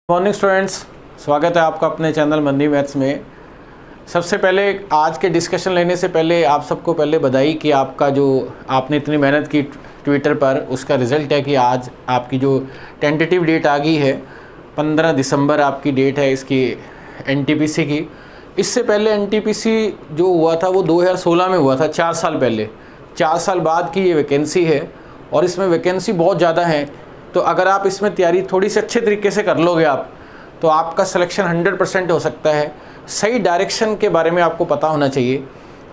Morning students, स्वागत है आपका अपने चैनल मंदी मैथ्स में। सबसे पहले आज के डिस्कशन लेने से पहले आप सबको पहले बधाई कि आपका जो आपने इतनी मेहनत की ट्विटर पर, उसका रिज़ल्ट है कि आज आपकी जो टेंटेटिव डेट आ गई है 15 दिसंबर आपकी डेट है इसकी एनटीपीसी की। इससे पहले एनटीपीसी जो हुआ था वो 2016 में हुआ था, 4 साल पहले। 4 साल बाद की ये वैकेंसी है और इसमें वैकेंसी बहुत ज़्यादा है। तो अगर आप इसमें तैयारी थोड़ी सी अच्छे तरीके से कर लोगे आप, तो आपका सिलेक्शन 100% हो सकता है। सही डायरेक्शन के बारे में आपको पता होना चाहिए।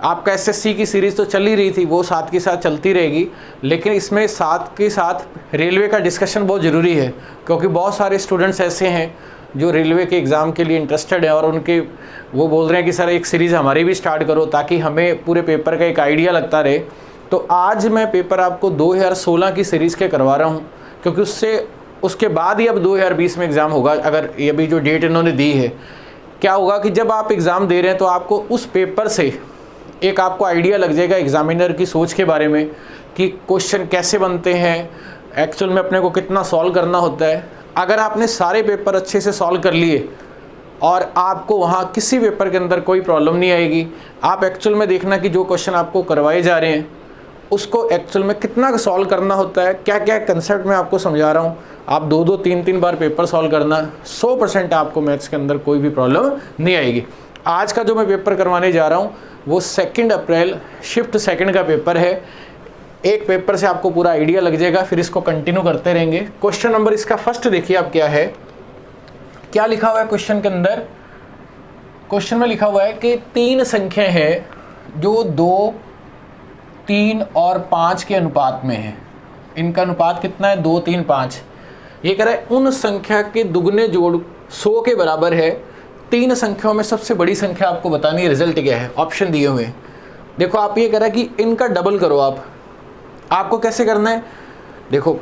आपका एसएससी की सीरीज़ तो चल ही रही थी, वो साथ के साथ चलती रहेगी, लेकिन इसमें साथ के साथ रेलवे का डिस्कशन बहुत ज़रूरी है, क्योंकि बहुत सारे स्टूडेंट्स ऐसे हैं जो रेलवे के एग्ज़ाम के लिए इंटरेस्टेड है और उनके वो बोल रहे हैं कि सर एक सीरीज़ हमारी भी स्टार्ट करो ताकि हमें पूरे पेपर का एक आइडिया लगता रहे। तो आज मैं पेपर आपको 2016 की सीरीज़ के करवा रहा हूँ, क्योंकि उसके बाद ही अब 2020 में एग्ज़ाम होगा। अगर ये भी जो डेट इन्होंने दी है, क्या होगा कि जब आप एग्ज़ाम दे रहे हैं तो आपको उस पेपर से एक आपको आइडिया लग जाएगा एग्ज़ामिनर की सोच के बारे में कि क्वेश्चन कैसे बनते हैं, एक्चुअल में अपने को कितना सॉल्व करना होता है। अगर आपने सारे पेपर अच्छे से सॉल्व कर लिए और आपको वहाँ किसी पेपर के अंदर कोई प्रॉब्लम नहीं आएगी, आप एक्चुअल में देखना कि जो क्वेश्चन आपको करवाए जा रहे हैं उसको एक्चुअल में कितना सॉल्व करना होता है, क्या क्या कंसेप्ट मैं आपको समझा रहा हूँ। आप 2-2, 3-3 बार पेपर सॉल्व करना, 100% आपको मैथ्स के अंदर कोई भी प्रॉब्लम नहीं आएगी। आज का जो मैं पेपर करवाने जा रहा हूँ वो 2 अप्रैल शिफ्ट 2 का पेपर है। एक पेपर से आपको पूरा आइडिया लग जाएगा, फिर इसको कंटिन्यू करते रहेंगे। क्वेश्चन नंबर इसका फर्स्ट देखिए आप क्या है, क्या लिखा हुआ है क्वेश्चन के अंदर। क्वेश्चन में लिखा हुआ है कि 3 संख्या है जो 2, 3 और 5 के अनुपात में है। इनका अनुपात कितना है? 2, 3, 5। ये कह रहा है उन संख्या के दुगने जोड़ 100 के बराबर है। 3 संख्याओं में सबसे बड़ी संख्या आपको बतानी है। रिजल्ट क्या है? ऑप्शन दिए हुए हैं। देखो आप ये कह रहा है कि इनका डबल करो। आपको कैसे करना है? देखो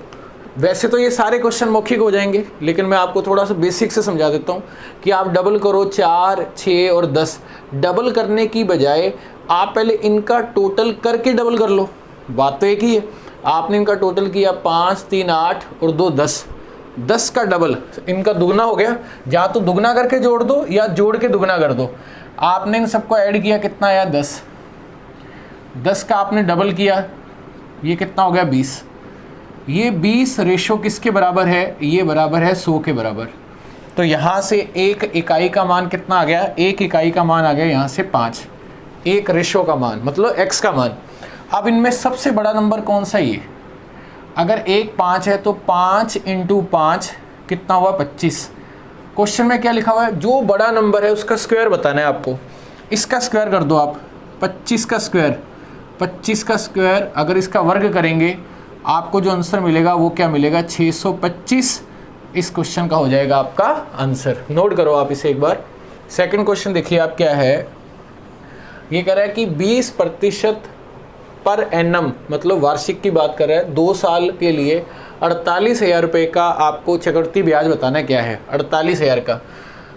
वैसे तो ये सारे क्वेश्चन मौखिक हो जाएंगे, लेकिन मैं आपको थोड़ा सा बेसिक से समझा देता हूँ कि आप डबल करो 4, 6 और 10। डबल करने की बजाय आप पहले इनका टोटल करके डबल कर लो। बात तो एक ही है। आपने इनका टोटल किया 5, 3, 8 और 2, 10। 10 का डबल इनका दुगना हो गया। या तो दुगना करके जोड़ दो या जोड़ के दुगना कर दो। आपने इन सबको ऐड किया, कितना आया? 10। 10 का आपने डबल किया, ये कितना हो गया? 20। ये 20 रेशो किसके बराबर है? ये बराबर है 100 के बराबर। तो यहाँ से एक इकाई का मान कितना आ गया? एक इकाई का मान आ गया यहाँ से 5। एक रेशो का मान मतलब x का मान। अब इनमें सबसे बड़ा नंबर कौन सा? ये अगर एक 5 है तो 5 × 5 कितना हुआ? 25। क्वेश्चन में क्या लिखा हुआ है? जो बड़ा नंबर है उसका स्क्वायर बताना है आपको। इसका स्क्वायर कर दो आप, 25 का स्क्वायर। 25 का स्क्वायर अगर इसका वर्ग करेंगे आपको जो आंसर मिलेगा वो क्या मिलेगा? 625। इस क्वेश्चन का हो जाएगा आपका आंसर। नोट करो आप इसे एक बार। सेकंड क्वेश्चन देखिए आप क्या है। ये कह रहा है कि 20% पर एनम मतलब वार्षिक की बात कर रहा है। 2 साल के लिए 48,000 रुपये का आपको चक्रवृद्धि ब्याज बताना है। क्या है? 48,000 का।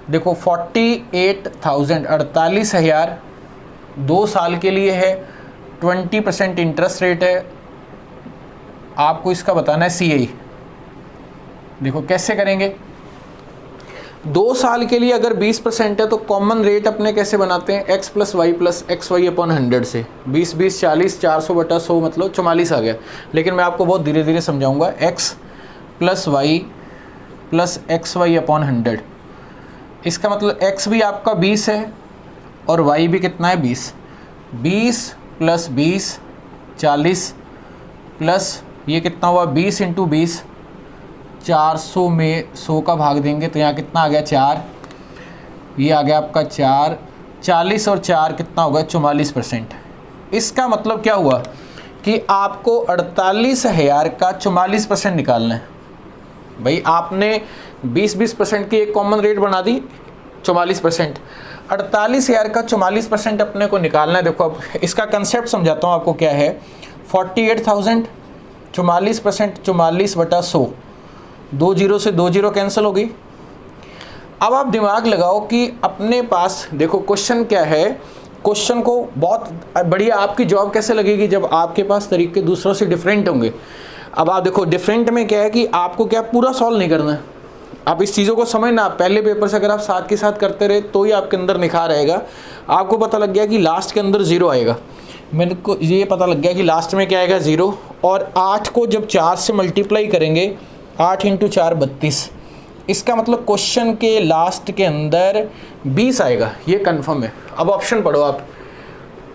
देखो 48,000, 48,000 2 साल के लिए है। 20% इंटरेस्ट रेट है। आपको इसका बताना है CI। देखो कैसे करेंगे। 2 साल के लिए अगर 20% है तो कॉमन रेट अपने कैसे बनाते हैं? x + y + xy/100 से। 20, 20, 40, 400/100 मतलब 44 आ गया। लेकिन मैं आपको बहुत धीरे धीरे समझाऊंगा। x + y + xy/100, इसका मतलब x भी आपका 20 है और y भी कितना है? 20। 20 + 20 40 प्लस ये कितना हुआ? 20 × 20, 400 में 100 का भाग देंगे तो यहाँ कितना आ गया? 4। ये आ गया आपका 4। 40 और 4 कितना होगा? 44%। इसका मतलब क्या हुआ कि आपको 48,000 का 44% निकालना है। भाई आपने 20% की एक कॉमन रेट बना दी, 44%। 48,000 का 44% अपने को निकालना है। देखो अब इसका कंसेप्ट समझाता हूँ आपको क्या है। 48,000 44%, 44/100। 2 0 से 2 0 कैंसिल हो गई। अब आप दिमाग लगाओ कि अपने पास देखो क्वेश्चन क्या है। क्वेश्चन को बहुत बढ़िया आपकी जॉब कैसे लगेगी जब आपके पास तरीके दूसरों से डिफरेंट होंगे। अब आप देखो डिफरेंट में क्या है कि आपको क्या पूरा सॉल्व नहीं करना है, आप इस चीज़ों को समझना, पहले पेपर से अगर आप साथ के साथ करते रहे तो ही आपके अंदर निखार आएगा। आपको पता लग गया कि लास्ट के अंदर 0 आएगा, मेरे को ये पता लग गया कि लास्ट में क्या आएगा 0, और 8 को जब 4 से मल्टीप्लाई करेंगे, 8 × 4 32, इसका मतलब क्वेश्चन के लास्ट के अंदर 20 आएगा, ये कंफर्म है। अब ऑप्शन पढ़ो आप,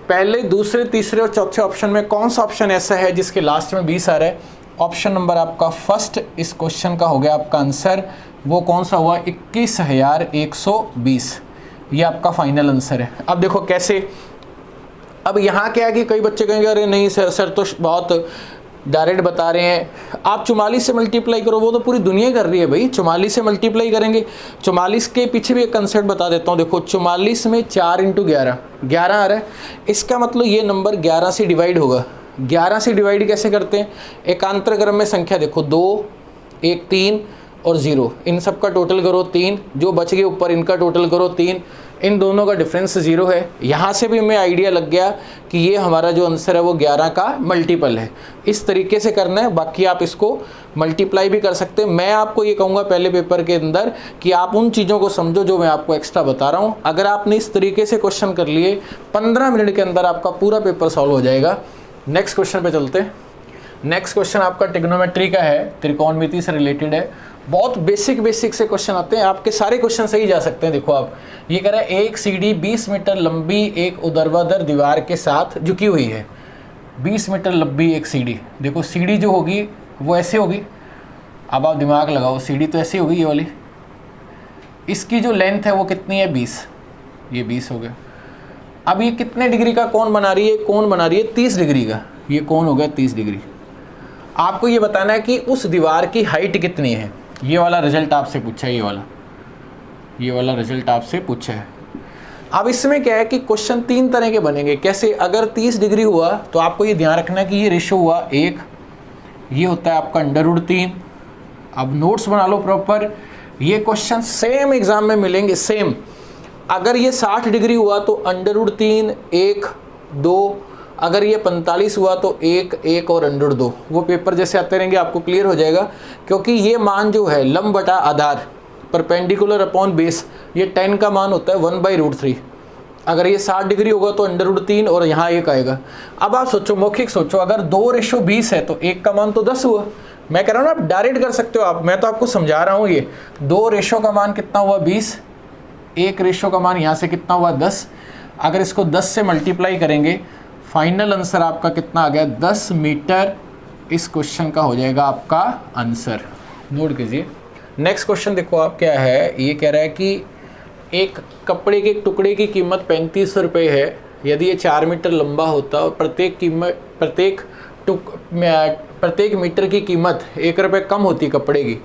पहले, दूसरे, तीसरे और चौथे ऑप्शन में कौन सा ऑप्शन ऐसा है जिसके लास्ट में 20 आ रहा है? ऑप्शन नंबर आपका फर्स्ट इस क्वेश्चन का हो गया आपका आंसर। वो कौन सा हुआ? 21,120, ये आपका फाइनल आंसर है। अब देखो कैसे, अब यहाँ क्या है कि कई बच्चे कहेंगे अरे नहीं सर तो बहुत डायरेक्ट बता रहे हैं, आप 44 से मल्टीप्लाई करो, वो तो पूरी दुनिया कर रही है भाई, 44 से मल्टीप्लाई करेंगे। 44 के पीछे भी एक कंसेप्ट बता देता हूँ, देखो 44 में 4 × 11, 11 आ रहा है, इसका मतलब ये नंबर 11 से डिवाइड होगा। 11 से डिवाइड कैसे करते हैं? एकांतर क्रम में संख्या देखो, 2, 1, 3 और 0, इन सब का टोटल करो 3, जो बच गए ऊपर इनका टोटल करो 3, इन दोनों का डिफरेंस 0 है। यहाँ से भी हमें आइडिया लग गया कि ये हमारा जो आंसर है वो 11 का मल्टीपल है। इस तरीके से करना है, बाकी आप इसको मल्टीप्लाई भी कर सकते हैं। मैं आपको ये कहूँगा पहले पेपर के अंदर कि आप उन चीज़ों को समझो जो मैं आपको एक्स्ट्रा बता रहा हूँ। अगर आपने इस तरीके से क्वेश्चन कर लिए, 15 मिनट के अंदर आपका पूरा पेपर सॉल्व हो जाएगा। नेक्स्ट क्वेश्चन पे चलते हैं। नेक्स्ट क्वेश्चन आपका ट्रिग्नोमेट्री का है, त्रिकोणमिति से रिलेटेड है। बहुत बेसिक से क्वेश्चन आते हैं, आपके सारे क्वेश्चन सही जा सकते हैं। देखो आप, ये कह रहा है एक सीढ़ी 20 मीटर लंबी एक ऊर्ध्वाधर दीवार के साथ झुकी हुई है। 20 मीटर लंबी एक सीढ़ी, देखो सीढ़ी जो होगी वो ऐसे होगी। अब आप दिमाग लगाओ, सीढ़ी तो ऐसी होगी ये वाली, इसकी जो लेंथ है वो कितनी है? 20, ये 20 हो गया। अब ये कितने डिग्री का कोण बना रही है? कोण बना रही है 30 डिग्री का, ये कोण हो गया 30 डिग्री। आपको ये बताना है कि उस दीवार की हाइट कितनी है। ये वाला रिजल्ट आपसे पूछा है, ये वाला रिजल्ट आपसे पूछा है। अब इसमें क्या है कि क्वेश्चन 3 तरह के बनेंगे। कैसे? अगर 30 डिग्री हुआ तो आपको ये ध्यान रखना है कि ये रेशो हुआ 1, ये होता है आपका √3। अब नोट्स बना लो प्रॉपर, ये क्वेश्चन सेम एग्जाम में मिलेंगे, सेम। अगर ये 60 डिग्री हुआ तो √3, 1, 2, अगर ये 45 हुआ तो 1, 1 और √2। वो पेपर जैसे आते रहेंगे आपको क्लियर हो जाएगा, क्योंकि ये मान जो है लंब बटा आधार, परपेंडिकुलर अपॉन बेस, ये 10 का मान होता है 1/√3। अगर ये 60 डिग्री होगा तो √3 और यहाँ 1 आएगा। अब आप सोचो, मौखिक सोचो, अगर 2:20 है तो 1 का मान तो 10 हुआ। मैं कह रहा हूँ ना, आप डायरेक्ट कर सकते हो आप, मैं तो आपको समझा रहा हूँ। ये 2 का मान कितना हुआ? 20। 1 का मान यहाँ से कितना हुआ? 10। अगर इसको 10 से मल्टीप्लाई करेंगे, फाइनल आंसर आपका कितना आ गया? 10 मीटर। इस क्वेश्चन का हो जाएगा आपका आंसर। नोट कीजिए। नेक्स्ट क्वेश्चन देखो आप क्या है, ये कह रहा है कि एक कपड़े के टुकड़े की कीमत 3500 रुपये है। यदि ये 4 मीटर लंबा होता और प्रत्येक मीटर की कीमत 1 रुपये कम होती कपड़े की,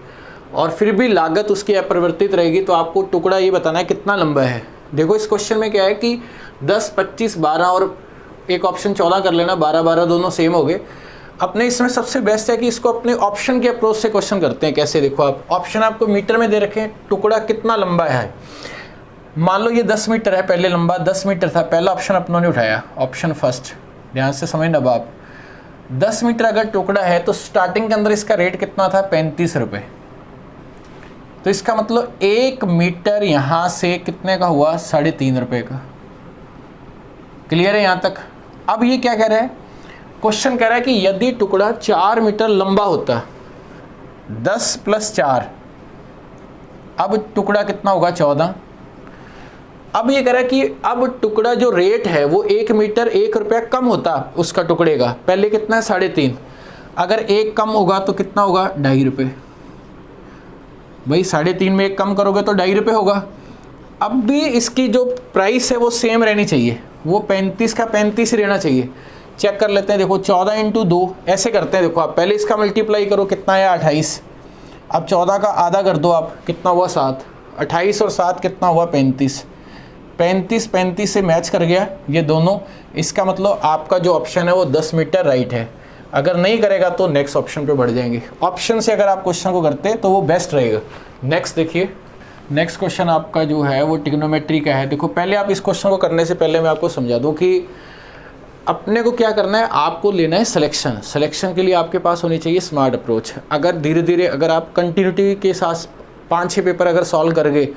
और फिर भी लागत उसकी अपरिवर्तित रहेगी, तो आपको टुकड़ा ये बताना है कितना लंबा है। देखो इस क्वेश्चन में क्या है कि 10, 25, 12 और एक ऑप्शन 14 कर लेना, 12, 12 दोनों सेम हो गए। अपने इसमें सबसे बेस्ट है कि इसको अपने ऑप्शन के अप्रोच से क्वेश्चन करते हैं। कैसे? देखो आप, ऑप्शन आपको मीटर में दे रखे हैं, टुकड़ा कितना लंबा है। मान लो ये 10 मीटर है, पहले लंबा 10 मीटर था, पहला ऑप्शन अपनों ने उठाया, ऑप्शन फर्स्ट। ध्यान से समझना बाप, 10 मीटर अगर टुकड़ा है तो स्टार्टिंग के अंदर इसका रेट कितना था? 35 रुपये। तो इसका मतलब 1 मीटर यहाँ से कितने का हुआ? 3.5 रुपये का। क्लियर है यहाँ तक? अब ये क्या कह रहा है? क्वेश्चन कह रहा है कि यदि टुकड़ा 4 मीटर लंबा होता, 10 + 4, अब टुकड़ा कितना होगा? 14। अब ये कह रहा है कि अब टुकड़ा जो रेट है वो 1 मीटर 1 रुपया कम होता उसका टुकड़े का, पहले कितना है? 3.5। अगर 1 कम होगा तो कितना होगा? 2.5 रुपये। भाई 3.5 में 1 कम करोगे तो 2.5 रुपये होगा। अब भी इसकी जो प्राइस है वो सेम रहनी चाहिए, वो 35 का 35 ही रहना चाहिए। चेक कर लेते हैं। देखो 14 × 2 ऐसे करते हैं। देखो आप पहले इसका मल्टीप्लाई करो, कितना है? 28। अब 14 का आधा कर दो आप, कितना हुआ? 7। 28 और 7 कितना हुआ? 35। 35 से मैच कर गया ये दोनों। इसका मतलब आपका जो ऑप्शन है वो 10 मीटर राइट है। अगर नहीं करेगा तो नेक्स्ट ऑप्शन पे बढ़ जाएंगे। ऑप्शन से अगर आप क्वेश्चन को करते हैं तो वो बेस्ट रहेगा। नेक्स्ट देखिए, नेक्स्ट क्वेश्चन आपका जो है वो ट्रिग्नोमेट्री का है। देखो पहले आप इस क्वेश्चन को करने से पहले मैं आपको समझा दूं कि अपने को क्या करना है, आपको लेना है सिलेक्शन। सिलेक्शन के लिए आपके पास होनी चाहिए स्मार्ट अप्रोच। अगर धीरे धीरे अगर आप कंटिन्यूटी के साथ 5-6 पेपर अगर सॉल्व कर गए,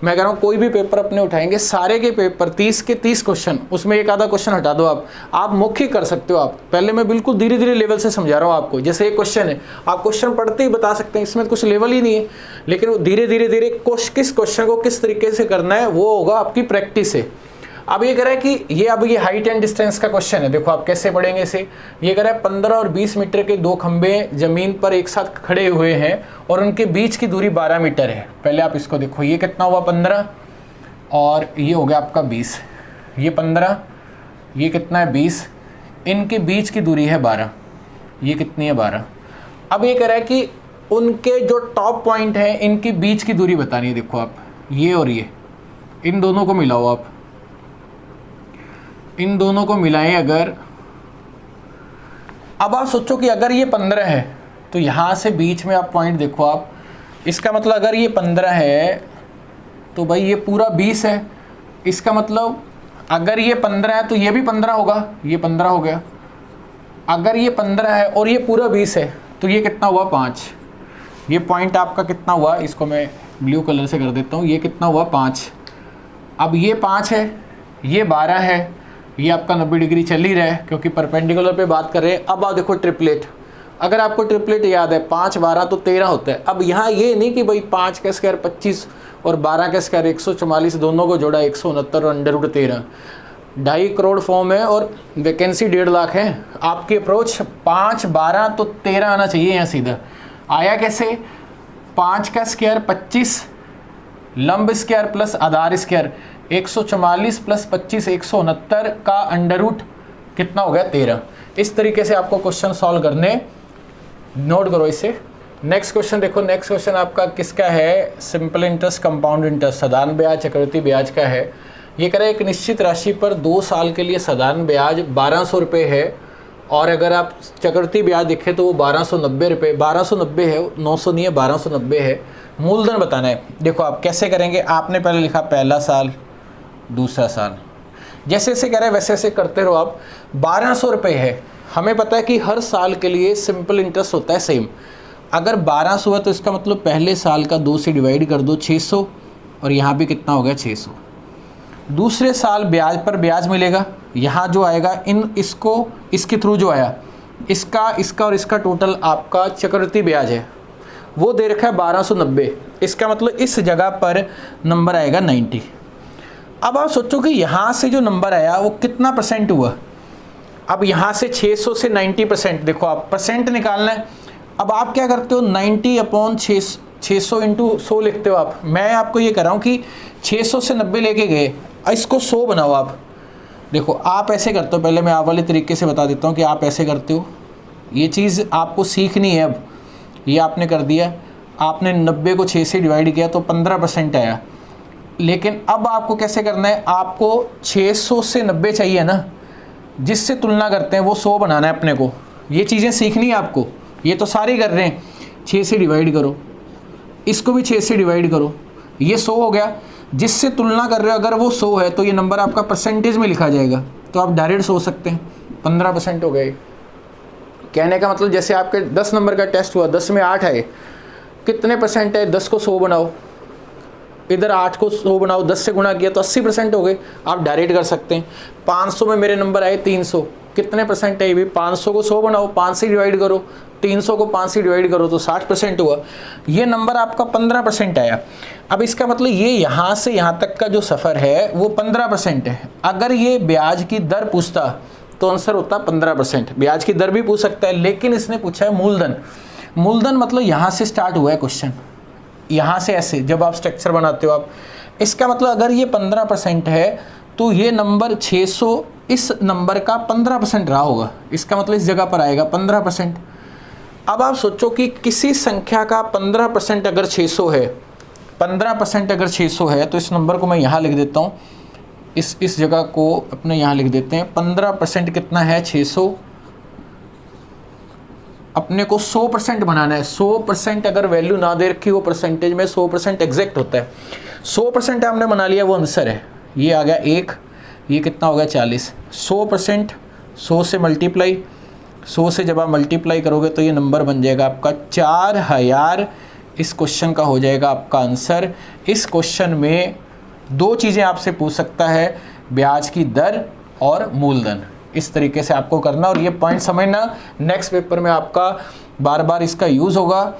मैं कह रहा हूँ कोई भी पेपर अपने उठाएंगे, सारे के पेपर 30 के 30 क्वेश्चन, उसमें एक आधा क्वेश्चन हटा दो आप मुख्य कर सकते हो। आप पहले मैं बिल्कुल धीरे धीरे लेवल से समझा रहा हूँ आपको। जैसे एक क्वेश्चन है, आप क्वेश्चन पढ़ते ही बता सकते हैं, इसमें कुछ लेवल ही नहीं है, लेकिन वो धीरे धीरे धीरे किस क्वेश्चन को किस तरीके से करना है वो होगा आपकी प्रैक्टिस है। अब ये कह रहा है कि ये हाइट एंड डिस्टेंस का क्वेश्चन है, देखो आप कैसे पढ़ेंगे इसे। ये कह रहा है 15 और 20 मीटर के 2 खंबे जमीन पर एक साथ खड़े हुए हैं और उनके बीच की दूरी 12 मीटर है। पहले आप इसको देखो, ये कितना हुआ 15 और ये हो गया आपका 20, ये 15, ये कितना है 20, इनके बीच की दूरी है 12, ये कितनी है 12। अब ये कह रहा है कि उनके जो टॉप पॉइंट है इनके बीच की दूरी बतानी है। देखो आप ये और ये, इन दोनों को मिलाओ, आप इन दोनों को मिलाएं अगर। अब आप सोचो कि अगर ये 15 है तो यहाँ से बीच में आप पॉइंट देखो आप, इसका मतलब अगर ये 15 है तो भाई ये पूरा 20 है। इसका मतलब अगर ये 15 है तो ये भी 15 होगा, ये 15 हो गया। अगर ये 15 है और ये पूरा 20 है तो ये कितना हुआ 5। ये पॉइंट आपका कितना हुआ, इसको मैं ब्लू कलर से कर देता हूँ, ये कितना हुआ 5। अब ये 5 है, ये 12 है, ये आपका 90 डिग्री चल ही रहा है क्योंकि परपेंडिकुलर पे बात कर रहे हैं। अब आप देखो ट्रिपलेट, अगर आपको ट्रिपलेट याद है 5 12 तो 13 होता है। अब यहाँ ये नहीं कि भाई 5 का स्क्वायर 25 और 12 का स्क्वायर 144, दोनों को जोड़ा 169 और √13, 2.5 करोड़ फॉर्म है और वैकेंसी 1.5 लाख है। आपकी अप्रोच 5 12 तो 13 आना चाहिए। यहाँ सीधा आया कैसे, 5 का स्क्वायर 25, लंब स्क्वायर प्लस आधार स्क्वायर 144 प्लस 25 169 का √ कितना हो गया 13। इस तरीके से आपको क्वेश्चन सॉल्व करने, नोट करो इसे। नेक्स्ट क्वेश्चन देखो, नेक्स्ट क्वेश्चन आपका किसका है, सिंपल इंटरेस्ट कंपाउंड इंटरेस्ट, साधारण ब्याज चक्रवृद्धि ब्याज का है। ये कह रहा है एक निश्चित राशि पर 2 साल के लिए साधारण ब्याज 1200 रुपये है और अगर आप चक्रवृद्धि ब्याज देखें तो वो 1290 रुपये, 1290 है, 900 नहीं है, 1290 है। मूलधन बताना है। देखो आप कैसे करेंगे, आपने पहले लिखा पहला साल दूसरा साल, जैसे जैसे कह रहे हैं वैसे वैसे करते रहो आप। 1200 रुपये है, हमें पता है कि हर साल के लिए सिंपल इंटरेस्ट होता है सेम। अगर 1200 है तो इसका मतलब पहले साल का 2 से डिवाइड कर दो 600 और यहाँ भी कितना हो गया 600। दूसरे साल ब्याज पर ब्याज मिलेगा, यहाँ जो आएगा इसको इसके थ्रू जो आया इसका और इसका टोटल आपका चक्रवृद्धि ब्याज है वो दे रखा है 1290। इसका मतलब इस जगह पर नंबर आएगा 90। अब आप सोचो कि यहाँ से जो नंबर आया वो कितना परसेंट हुआ। अब यहाँ से 600 से 90%, देखो आप परसेंट निकालना है। अब आप क्या करते हो 90/600 इंटू 100 लिखते हो आप। मैं आपको ये कर रहा हूँ कि 600 से 90 लेके गए, इसको 100 बनाओ आप। देखो आप ऐसे करते हो, पहले मैं आप वाले तरीके से बता देता हूँ कि आप ऐसे करते हो। ये चीज़ आपको सीखनी है। अब ये आपने कर दिया, आपने 90 को 6 से डिवाइड किया तो 15% आया। लेकिन अब आपको कैसे करना है, आपको 600 से 90 चाहिए ना, जिससे तुलना करते हैं वो 100 बनाना है अपने को। ये चीज़ें सीखनी है आपको, ये तो सारी कर रहे हैं। 6 से डिवाइड करो, इसको भी 6 से डिवाइड करो, ये 100 हो गया। जिससे तुलना कर रहे हो अगर वो 100 है तो ये नंबर आपका परसेंटेज में लिखा जाएगा, तो आप डायरेक्ट सोच सकते हैं 15% हो गए। कहने का मतलब जैसे आपके 10 नंबर का टेस्ट हुआ, 10 में 8 है, कितने परसेंट है, 10 को 100 बनाओ, इधर 8 को 100 बनाओ, 10 से गुणा किया तो 80% हो गए। आप डायरेक्ट कर सकते हैं। 500 में मेरे नंबर आए 300, कितने परसेंट है, ये भी 500 को 100 बनाओ, 5 से डिवाइड करो, 300 को 5 से डिवाइड करो तो 60% हुआ। ये नंबर आपका 15% आया। अब इसका मतलब ये यहाँ से यहाँ तक का जो सफ़र है वो 15% है। अगर ये ब्याज की दर पूछता तो आंसर होता 15%। ब्याज की दर भी पूछ सकता है, लेकिन इसने पूछा है मूलधन। मूलधन मतलब यहाँ से स्टार्ट हुआ है क्वेश्चन, यहाँ से ऐसे जब आप स्ट्रक्चर बनाते हो आप। इसका मतलब अगर ये 15% है तो ये नंबर 600 इस नंबर का 15% रहा होगा। इसका मतलब इस जगह पर आएगा 15%। अब आप सोचो कि किसी संख्या का 15% अगर 600 है, 15% अगर 600 है तो इस नंबर को मैं यहाँ लिख देता हूँ, इस जगह को अपने यहाँ लिख देते हैं। 15% कितना है 600, अपने को 100% बनाना है। 100% अगर वैल्यू ना दे रखी वो परसेंटेज में 100% एग्जैक्ट होता है। 100% आपने बना लिया, वो आंसर है। ये आ गया 1, ये कितना हो गया 40। 100% 100 से मल्टीप्लाई, 100 से जब आप मल्टीप्लाई करोगे तो ये नंबर बन जाएगा आपका 4000 इस क्वेश्चन का हो जाएगा आपका आंसर। इस क्वेश्चन में दो चीज़ें आपसे पूछ सकता है, ब्याज की दर और मूलधन। इस तरीके से आपको करना और ये पॉइंट समझना, नेक्स्ट पेपर में आपका बार बार इसका यूज़ होगा।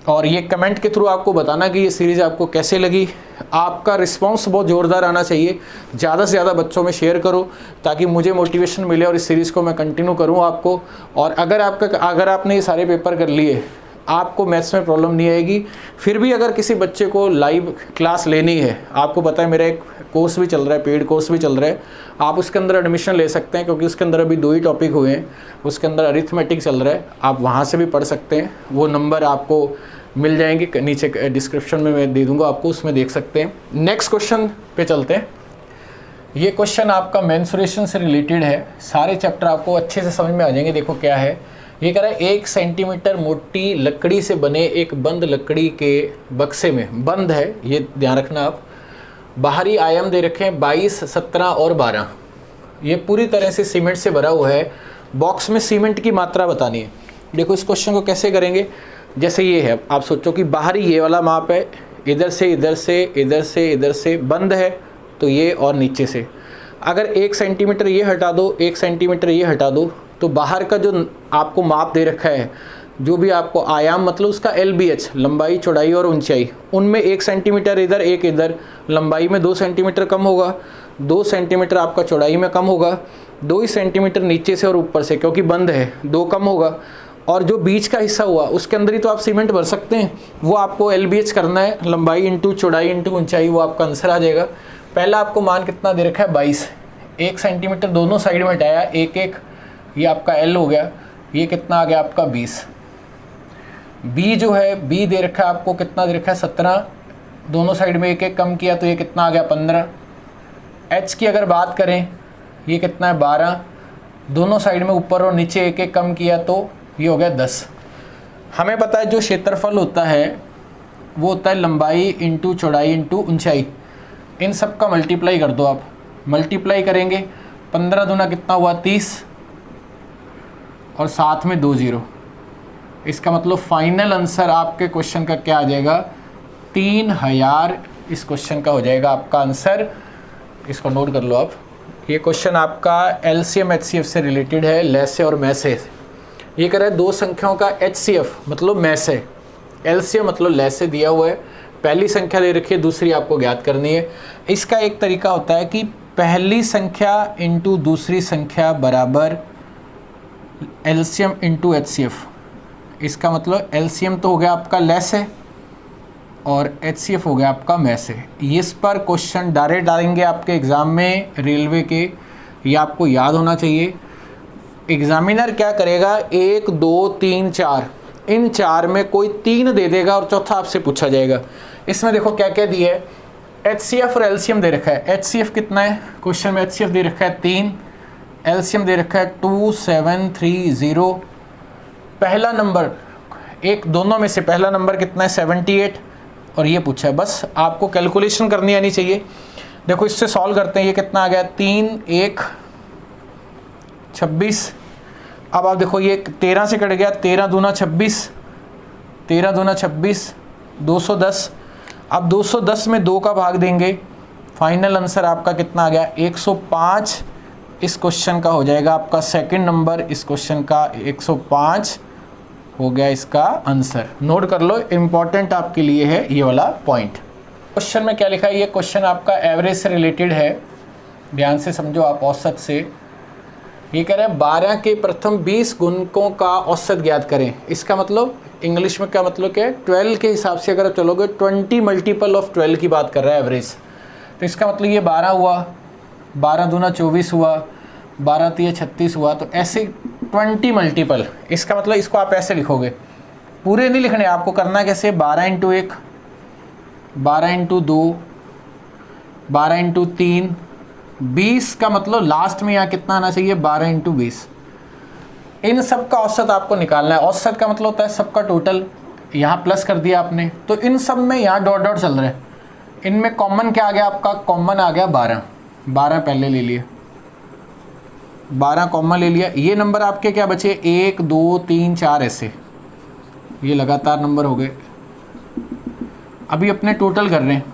और ये कमेंट के थ्रू आपको बताना कि ये सीरीज़ आपको कैसे लगी। आपका रिस्पांस बहुत ज़ोरदार आना चाहिए, ज़्यादा से ज़्यादा बच्चों में शेयर करो ताकि मुझे मोटिवेशन मिले और इस सीरीज़ को मैं कंटिन्यू करूँ आपको। और अगर आपने ये सारे पेपर कर लिए, आपको मैथ्स में प्रॉब्लम नहीं आएगी। फिर भी अगर किसी बच्चे को लाइव क्लास लेनी है, आपको पता है मेरा एक कोर्स भी चल रहा है, पेड कोर्स भी चल रहा है, आप उसके अंदर एडमिशन ले सकते हैं क्योंकि उसके अंदर अभी 2 ही टॉपिक हुए हैं। उसके अंदर अरिथमेटिक चल रहा है, आप वहाँ से भी पढ़ सकते हैं। वो नंबर आपको मिल जाएंगे, नीचे डिस्क्रिप्शन में मैं दे दूँगा आपको, उसमें देख सकते हैं। नेक्स्ट क्वेश्चन पे चलते हैं। ये क्वेश्चन आपका मेंसुरेशन से रिलेटेड है, सारे चैप्टर आपको अच्छे से समझ में आ जाएंगे। देखो क्या है, ये कह रहा है 1 सेंटीमीटर मोटी लकड़ी से बने एक बंद लकड़ी के बक्से में, बंद है ये ध्यान रखना आप, बाहरी आयाम दे रखे हैं 22, 17 और 12। ये पूरी तरह से सीमेंट से भरा हुआ है। बॉक्स में सीमेंट की मात्रा बतानी है। देखो इस क्वेश्चन को कैसे करेंगे, जैसे ये है, आप सोचो कि बाहरी ये वाला माप है, इधर से इधर से इधर से इधर से बंद है, तो ये और नीचे से अगर 1 सेंटीमीटर ये हटा दो, 1 सेंटीमीटर ये हटा दो, तो बाहर का जो आपको माप दे रखा है, जो भी आपको आयाम मतलब उसका LBH, लंबाई चौड़ाई और ऊंचाई, उनमें 1 सेंटीमीटर इधर 1 इधर, लंबाई में 2 सेंटीमीटर कम होगा, 2 सेंटीमीटर आपका चौड़ाई में कम होगा, 2 ही सेंटीमीटर नीचे से और ऊपर से, क्योंकि बंद है 2 कम होगा। और जो बीच का हिस्सा हुआ उसके अंदर ही तो आप सीमेंट भर सकते हैं, वो आपको LBH करना है, लंबाई इंटू चौड़ाई इंटू ऊंचाई, वो आपका आंसर आ जाएगा। पहला आपको मान कितना दे रखा है 22, 1 सेंटीमीटर दोनों साइड में हटाया 1-1, ये आपका L हो गया, ये कितना आ गया आपका 20। B जो है, B दे रखा है आपको, कितना दे रखा है 17, दोनों साइड में 1-1 कम किया तो ये कितना आ गया 15। H की अगर बात करें, ये कितना है 12, दोनों साइड में ऊपर और नीचे 1-1 कम किया तो ये हो गया 10। हमें पता है जो क्षेत्रफल होता है वो होता है लंबाई इंटू चौड़ाई इंटू ऊंचाई, इन सब का मल्टीप्लाई कर दो आप। मल्टीप्लाई करेंगे 15 दूना कितना हुआ 30 और साथ में 2 0। इसका मतलब फाइनल आंसर आपके क्वेश्चन का क्या आ जाएगा 3000। इस क्वेश्चन का हो जाएगा आपका आंसर। इसको नोट कर लो आप। ये क्वेश्चन आपका LCM HCF से रिलेटेड है, लैसे और मैसे। ये कह रहा है 2 संख्याओं का HCF मतलब मैसे, LCM मतलब लैसे दिया हुआ है। पहली संख्या दे रखी है, दूसरी आपको ज्ञात करनी है। इसका एक तरीका होता है कि पहली संख्या इंटू दूसरी संख्या बराबर LCM इंटू HCF। इसका मतलब LCM तो हो गया आपका लैसे और HCF हो गया आपका मैसे। इस पर क्वेश्चन डायरेक्ट डालेंगे आपके एग्ज़ाम में रेलवे के, ये आपको याद होना चाहिए। एग्जामिनर क्या करेगा 1 2 3 4, इन 4 में कोई 3 दे देगा और चौथा आपसे पूछा जाएगा। इसमें देखो क्या क्या दिया है, HCF और LCM दे रखा है। HCF कितना है क्वेश्चन में, HCF दे रखा है 3, LCM दे रखा है 2 7 3 0। पहला नंबर एक दोनों में से पहला नंबर कितना है 78 और ये पूछा है। बस आपको कैलकुलेशन करनी आनी चाहिए। देखो इससे सॉल्व करते हैं, ये कितना आ गया 3 1 26। अब आप देखो ये 13 से कट गया, 13 दूना 26, 13 दूना 26, 210। अब 210 में 2 का भाग देंगे, फाइनल आंसर आपका कितना आ गया 105। इस क्वेश्चन का हो जाएगा आपका सेकंड नंबर, इस क्वेश्चन का 105 हो गया इसका आंसर। नोट कर लो, इम्पॉर्टेंट आपके लिए है ये वाला पॉइंट। क्वेश्चन में क्या लिखा है, ये क्वेश्चन आपका एवरेज से रिलेटेड है, ध्यान से समझो आप, औसत से। ये कह रहे हैं 12 के प्रथम 20 गुणकों का औसत ज्ञात करें। इसका मतलब इंग्लिश में क्या मतलब क्या है, 12 के हिसाब से अगर आप चलोगे 20 मल्टीपल ऑफ 12 की बात कर रहा है एवरेज। तो इसका मतलब ये 12 हुआ, 12 दूना 24 हुआ, 12 3 36 हुआ, तो ऐसे 20 मल्टीपल। इसका मतलब इसको आप ऐसे लिखोगे, पूरे नहीं लिखने, आपको करना कैसे 12 इंटू 1, 12 इंटू 2, 12 इंटू 3, 20 का मतलब लास्ट में यहाँ कितना आना चाहिए 12 इंटू 20। इन सब का औसत आपको निकालना है। औसत का मतलब होता है सबका टोटल, यहाँ प्लस कर दिया आपने, तो इन सब में यहाँ डॉट डॉट चल रहा है। इनमें कॉमन क्या आ गया आपका, कॉमन आ गया 12, 12 पहले ले लिए, 12 कॉमन ले लिया। ये नंबर आपके क्या बचे 1 2 3 4, ऐसे ये लगातार नंबर हो गए। अभी अपने टोटल कर रहे हैं।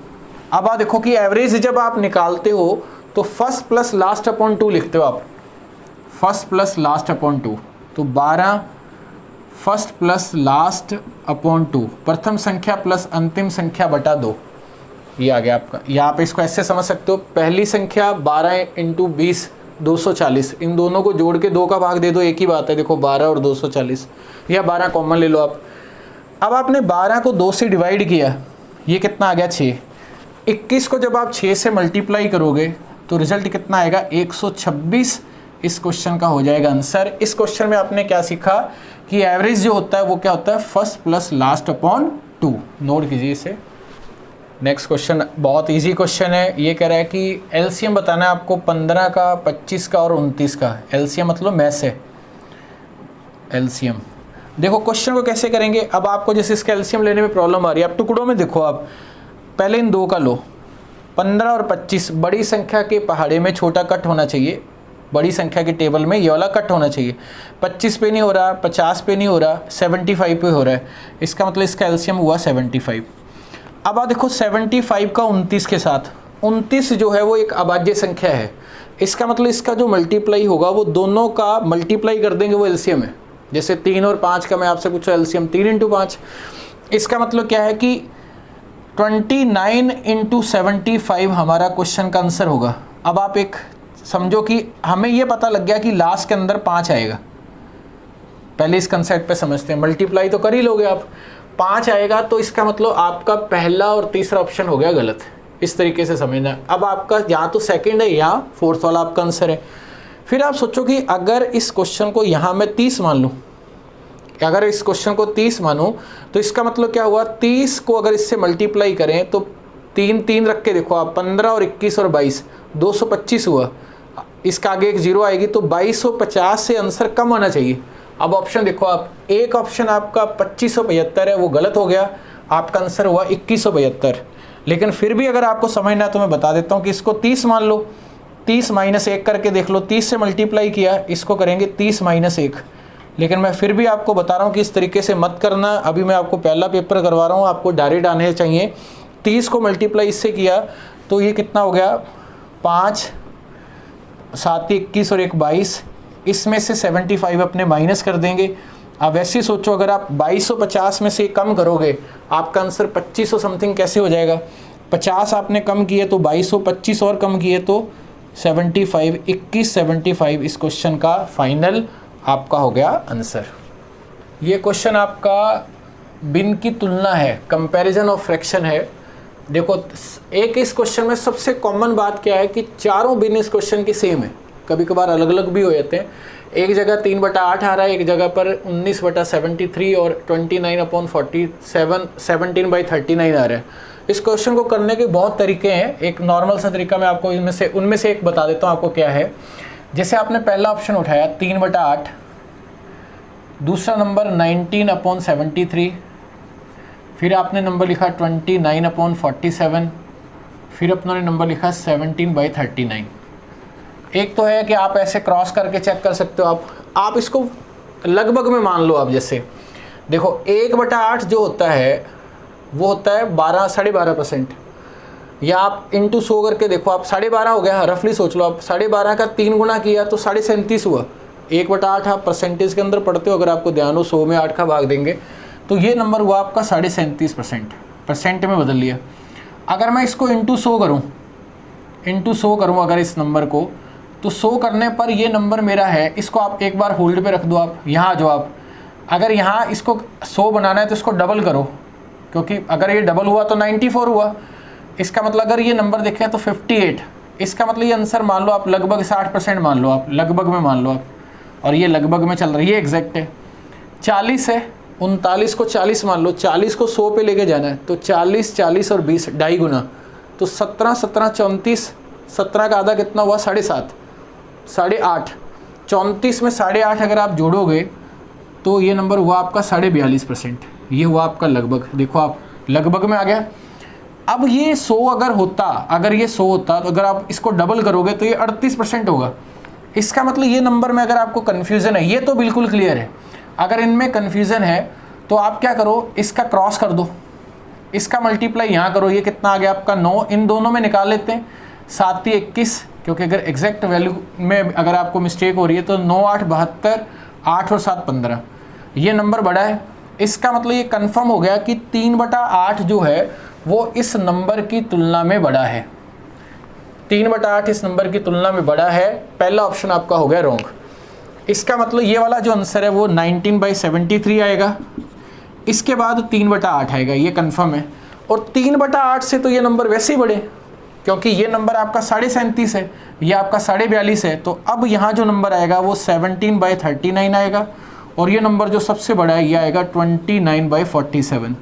अब आप देखो कि एवरेज जब आप निकालते हो तो फर्स्ट प्लस लास्ट अपॉन 2 लिखते हो आप, फर्स्ट प्लस लास्ट अपॉन 2, तो 12 फर्स्ट प्लस लास्ट अपॉन 2, प्रथम संख्या प्लस अंतिम संख्या बटा 2, ये आ गया आपका। या आप इसको ऐसे समझ सकते हो, पहली संख्या 12 इंटू 20 240, इन दोनों को जोड़ के 2 का भाग दे दो, एक ही बात है, देखो 12 और 240, या 12 कॉमन ले लो आप। अब आपने 12 को 2 से डिवाइड किया, ये कितना आ गया 6। 21 को जब आप 6 से मल्टीप्लाई करोगे तो रिजल्ट कितना आएगा 126, इस क्वेश्चन का हो जाएगा आंसर। इस क्वेश्चन में आपने क्या सीखा कि एवरेज जो होता है वो क्या होता है, first plus last upon 2। Note कीजिए इसे। नेक्स्ट क्वेश्चन बहुत इजी क्वेश्चन है। ये कह रहा है कि एलसीएम बताना है आपको 15 का, 25 का और 29 का। एलसीएम मतलब मैस है, एलसीएम। देखो क्वेश्चन को कैसे करेंगे। अब आपको जैसे इसका एलसीएम लेने में प्रॉब्लम आ रही है, अब टुकड़ों में देखो आप, पहले इन 2 का लो, 15 और 25 बड़ी संख्या के पहाड़े में छोटा कट होना चाहिए, बड़ी संख्या के टेबल में ये वाला कट होना चाहिए। 25 पे नहीं हो रहा, 50 पे नहीं हो रहा, 75 पे हो रहा है, इसका मतलब इसका एलसीएम हुआ 75। अब आप देखो 75 का 29 के साथ, 29 जो है वो एक अभाज्य संख्या है, इसका मतलब इसका जो मल्टीप्लाई होगा वो दोनों का मल्टीप्लाई कर देंगे, वो एलसीएम है। जैसे 3 और 5 का मैं आपसे पूछूं एलसीएम 3 इंटू 5, इसका मतलब क्या है कि 29 इंटू 75 हमारा क्वेश्चन का आंसर होगा। अब आप एक समझो कि हमें ये पता लग गया कि लास्ट के अंदर 5 आएगा, पहले इस कंसेप्ट पे समझते हैं। मल्टीप्लाई तो कर ही लोगे आप, 5 आएगा तो इसका मतलब आपका पहला और तीसरा ऑप्शन हो गया गलत, इस तरीके से समझना। अब आपका या तो सेकंड है या फोर्थ वाला आपका आंसर है। फिर आप सोचो कि अगर इस क्वेश्चन को यहाँ मैं 30 मान लूँ, अगर इस क्वेश्चन को 30 मानूँ तो इसका मतलब क्या हुआ, 30 को अगर इससे मल्टीप्लाई करें तो 3 रख के देखो आप, 15 और 21 और 22 225 हुआ, इसका आगे एक 0 आएगी तो 2250 से आंसर कम आना चाहिए। अब ऑप्शन देखो आप, एक ऑप्शन आपका 2575 है, वो गलत हो गया, आपका आंसर हुआ 2175। लेकिन फिर भी अगर आपको समझना है तो मैं बता देता हूँ कि इसको 30 मान लो, 30 माइनस 1 करके देख लो, 30 से मल्टीप्लाई किया, इसको करेंगे 30 माइनस 1। लेकिन मैं फिर भी आपको बता रहा हूँ कि इस तरीके से मत करना। अभी मैं आपको पहला पेपर करवा रहा हूँ, आपको डायरेक्ट आने चाहिए। 30 को मल्टीप्लाई इससे किया तो ये कितना हो गया, 5 7 21 और 1 22, इसमें से 75 अपने माइनस कर देंगे। अब वैसे ही सोचो, अगर आप 2250 में से कम करोगे आपका आंसर 2500 समथिंग कैसे हो जाएगा। 50 आपने कम किए तो 2200, 25 और कम किए तो 75, 2175 इस क्वेश्चन का फाइनल आपका हो गया आंसर। ये क्वेश्चन आपका बिन की तुलना है, कंपैरिजन ऑफ फ्रैक्शन है। देखो एक इस क्वेश्चन में सबसे कॉमन बात क्या है कि चारों बिन इस क्वेश्चन की सेम है, कभी कभार अलग अलग भी हो जाते हैं। एक जगह 3/8 आ रहा है, एक जगह पर 19/73 और 29/47 17/39 आ रहा है। इस क्वेश्चन को करने के बहुत तरीके हैं, एक नॉर्मल सा तरीका मैं आपको उनमें से एक बता देता हूँ आपको क्या है। जैसे आपने पहला ऑप्शन उठाया 3/8, दूसरा नंबर 19/73, फिर आपने नंबर लिखा 29/47, फिर अपना नंबर लिखा 17/39। एक तो है कि आप ऐसे क्रॉस करके चेक कर सकते हो, आप इसको लगभग में मान लो। आप जैसे देखो 1/8 जो होता है वो होता है 12.5%, या आप इंटू 100 करके देखो, आप 12.5 हो गया, रफली सोच लो आप 12.5 का 3 गुना किया तो 37.5 हुआ। 1/8 आप परसेंटेज के अंदर पढ़ते हो, अगर आपको ध्यान हो 100 में 8 का भाग देंगे तो ये नंबर हुआ आपका 37.5%, परसेंट में बदल लिया। अगर मैं इसको इंटू 100 करूँ अगर इस नंबर को, तो 100 करने पर ये नंबर मेरा है, इसको आप एक बार होल्ड पे रख दो। आप यहाँ जो आप अगर यहाँ इसको 100 बनाना है तो इसको डबल करो, क्योंकि अगर ये डबल हुआ तो 94 हुआ। इसका मतलब अगर ये नंबर देखें तो 58, इसका मतलब ये आंसर मान लो आप लगभग 60% मान लो, आप लगभग में मान लो आप, और ये लगभग में चल रही है, ये एग्जैक्ट है। 40 है, 39 को 40 मान लो, 40 को 100 पे लेके जाना है तो 40 40 और 20 2.5 गुना, तो 17 17 34, 17 का आधा कितना हुआ 7.5, 8.5, 34 में 8.5 अगर आप जोड़ोगे तो ये नंबर हुआ आपका 42.5%, ये हुआ आपका लगभग। देखो आप लगभग में आ गया। अब ये 100 अगर ये 100 होता तो अगर आप इसको डबल करोगे तो ये 38% होगा। इसका मतलब ये नंबर में अगर आपको कन्फ्यूज़न है, ये तो बिल्कुल क्लियर है, अगर इनमें कन्फ्यूज़न है तो आप क्या करो, इसका क्रॉस कर दो, इसका मल्टीप्लाई यहाँ करो, ये कितना आ गया आपका 9, इन दोनों में निकाल लेते हैं, 7 × 21, क्योंकि अगर एग्जैक्ट वैल्यू में अगर आपको मिस्टेक हो रही है तो 9 8 72, 8 और 7 15, ये नंबर बड़ा है। इसका मतलब ये कंफर्म हो गया कि 3/8 जो है वो इस नंबर की तुलना में बड़ा है, 3/8 इस नंबर की तुलना में बड़ा है। पहला ऑप्शन आपका हो गया रॉन्ग। इसका मतलब ये वाला जो आंसर है वो 19/73 आएगा, इसके बाद 3/8 आएगा, ये कंफर्म है। और 3/8 से तो ये नंबर वैसे ही बड़े, क्योंकि ये नंबर आपका 37.5 है, ये आपका 42.5 है, तो अब यहाँ जो नंबर आएगा वो 17/39 आएगा, और ये नंबर जो सबसे बड़ा है ये आएगा 29/47।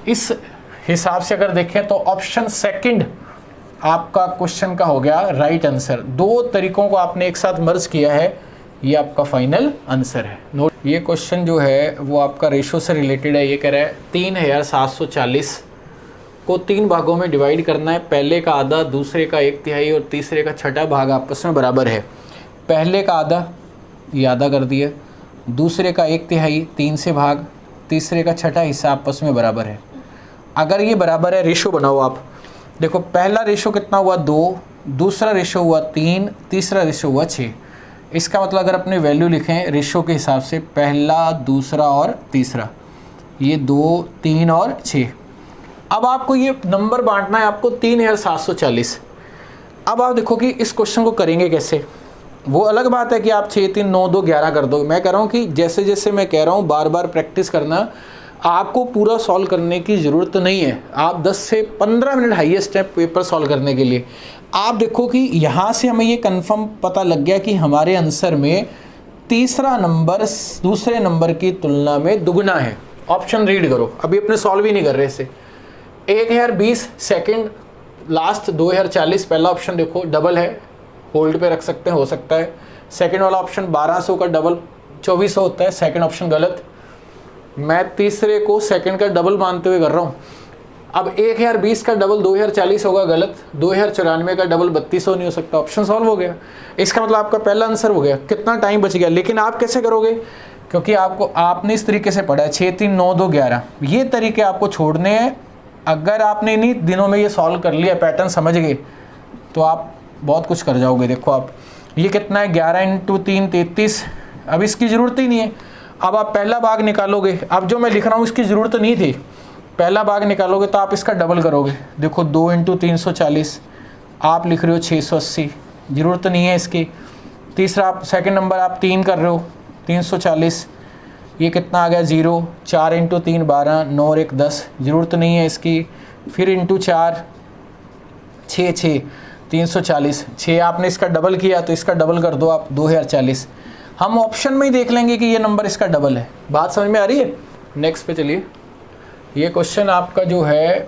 इस हिसाब से अगर देखें तो ऑप्शन सेकंड आपका क्वेश्चन का हो गया राइट आंसर। 2 तरीकों को आपने एक साथ मर्ज किया है, ये आपका फाइनल आंसर है। नोट, ये क्वेश्चन जो है वो आपका रेशो से रिलेटेड है। ये कह रहा है 3740 को 3 भागों में डिवाइड करना है, पहले का आधा, दूसरे का 1/3 और तीसरे का छठा भाग आपस में बराबर है। पहले का आधा ये आधा कर दिया, दूसरे का 1/3 3 से भाग, तीसरे का छठा हिस्सा आपस में बराबर है। अगर ये बराबर है, रेशो बनाओ आप, देखो पहला रेशो कितना हुआ 2, दूसरा रेशो हुआ 3, तीसरा रेशो हुआ 6। इसका मतलब अगर अपने वैल्यू लिखें रेशो के हिसाब से, पहला, दूसरा और तीसरा, ये 2, 3 और 6। अब आपको ये नंबर बांटना है आपको 3740। अब आप देखो कि इस क्वेश्चन को करेंगे कैसे। वो अलग बात है कि आप 6 3 9 2 11 कर दो। मैं कह रहा हूँ कि जैसे जैसे मैं कह रहा हूँ बार बार प्रैक्टिस करना, आपको पूरा सॉल्व करने की ज़रूरत नहीं है। आप 10 से 15 मिनट हाईएस्ट है पेपर सॉल्व करने के लिए। आप देखो कि यहाँ से हमें ये कंफर्म पता लग गया कि हमारे आंसर में तीसरा नंबर दूसरे नंबर की तुलना में दुगना है। ऑप्शन रीड करो, अभी अपने सॉल्व ही नहीं कर रहे इसे। 1020 सेकेंड, लास्ट 2040, पहला ऑप्शन देखो डबल है, होल्ड पे रख सकते हैं, हो सकता है। सेकंड वाला ऑप्शन 1200 का डबल 2400 होता है, सेकंड ऑप्शन गलत। मैं तीसरे को सेकंड का डबल मानते हुए कर रहा हूँ। अब 1020 का डबल 2040 होगा, गलत। 2094 का डबल 3200 नहीं हो सकता, ऑप्शन सॉल्व हो गया। इसका मतलब आपका पहला आंसर हो गया। कितना टाइम बच गया, लेकिन आप कैसे करोगे, क्योंकि आपने इस तरीके से पढ़ा है 6 3 9 2 11, ये तरीके आपको छोड़ने हैं। अगर आपने इन्हीं दिनों में ये सॉल्व कर लिया, पैटर्न समझ गए, तो आप बहुत कुछ कर जाओगे। देखो आप ये कितना है, 11 × 3 33। अब इसकी ज़रूरत ही नहीं है। अब आप पहला भाग निकालोगे, अब जो मैं लिख रहा हूँ इसकी ज़रूरत नहीं थी, पहला भाग निकालोगे तो आप इसका डबल करोगे। देखो 2 × 340, आप लिख रहे हो 680, ज़रूरत नहीं है इसकी। तीसरा आप सेकंड नंबर आप 3 कर रहे हो, 340, ये कितना आ गया 0। 4 × 3 12, 9 और 1 10, ज़रूरत नहीं है इसकी। फिर × 4 6 6, 340, 6 आपने इसका डबल किया तो इसका डबल कर दो आप 2040। हम ऑप्शन में ही देख लेंगे कि ये नंबर इसका डबल है। बात समझ में आ रही है। नेक्स्ट पे चलिए। ये क्वेश्चन आपका जो है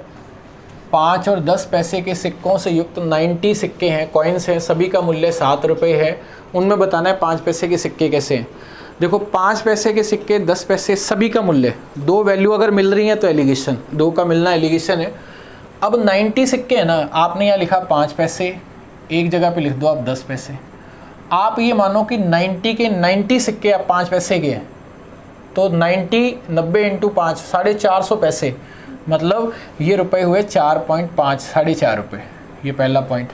5 और 10 पैसे के सिक्कों से युक्त 90 सिक्के हैं, कॉइन्स हैं, सभी का मूल्य 7 रुपये है। उनमें बताना है 5 पैसे के सिक्के कैसे हैं। देखो 5 पैसे के सिक्के, 10 पैसे, सभी का मूल्य, 2 वैल्यू अगर मिल रही हैं तो एलिगेशन, 2 का मिलना एलिगेशन है। अब 90 सिक्के हैं ना, आपने यहाँ लिखा 5 पैसे, एक जगह पे लिख दो आप 10 पैसे। आप ये मानो कि 90 के 90 सिक्के आप 5 पैसे के हैं, तो 90 × 5 450 पैसे, मतलब ये रुपए हुए 4.5, 4.5 रुपये। ये पहला पॉइंट।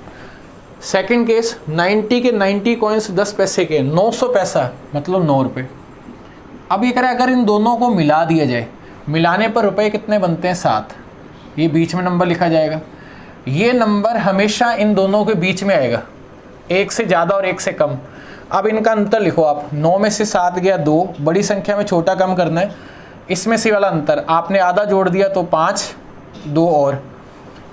सेकंड केस, 90 के 90 कॉइन्स 10 पैसे के, 900 पैसा, मतलब 9 रुपये। अब ये करें अगर इन दोनों को मिला दिया जाए, मिलाने पर रुपए कितने बनते हैं 7। ये बीच में नंबर लिखा जाएगा। ये नंबर हमेशा इन दोनों के बीच में आएगा, एक से ज़्यादा और एक से कम। अब इनका अंतर लिखो आप, 9 में से 7 गया 2, बड़ी संख्या में छोटा कम करना है। इसमें से वाला अंतर आपने आधा जोड़ दिया तो 5, 2 और,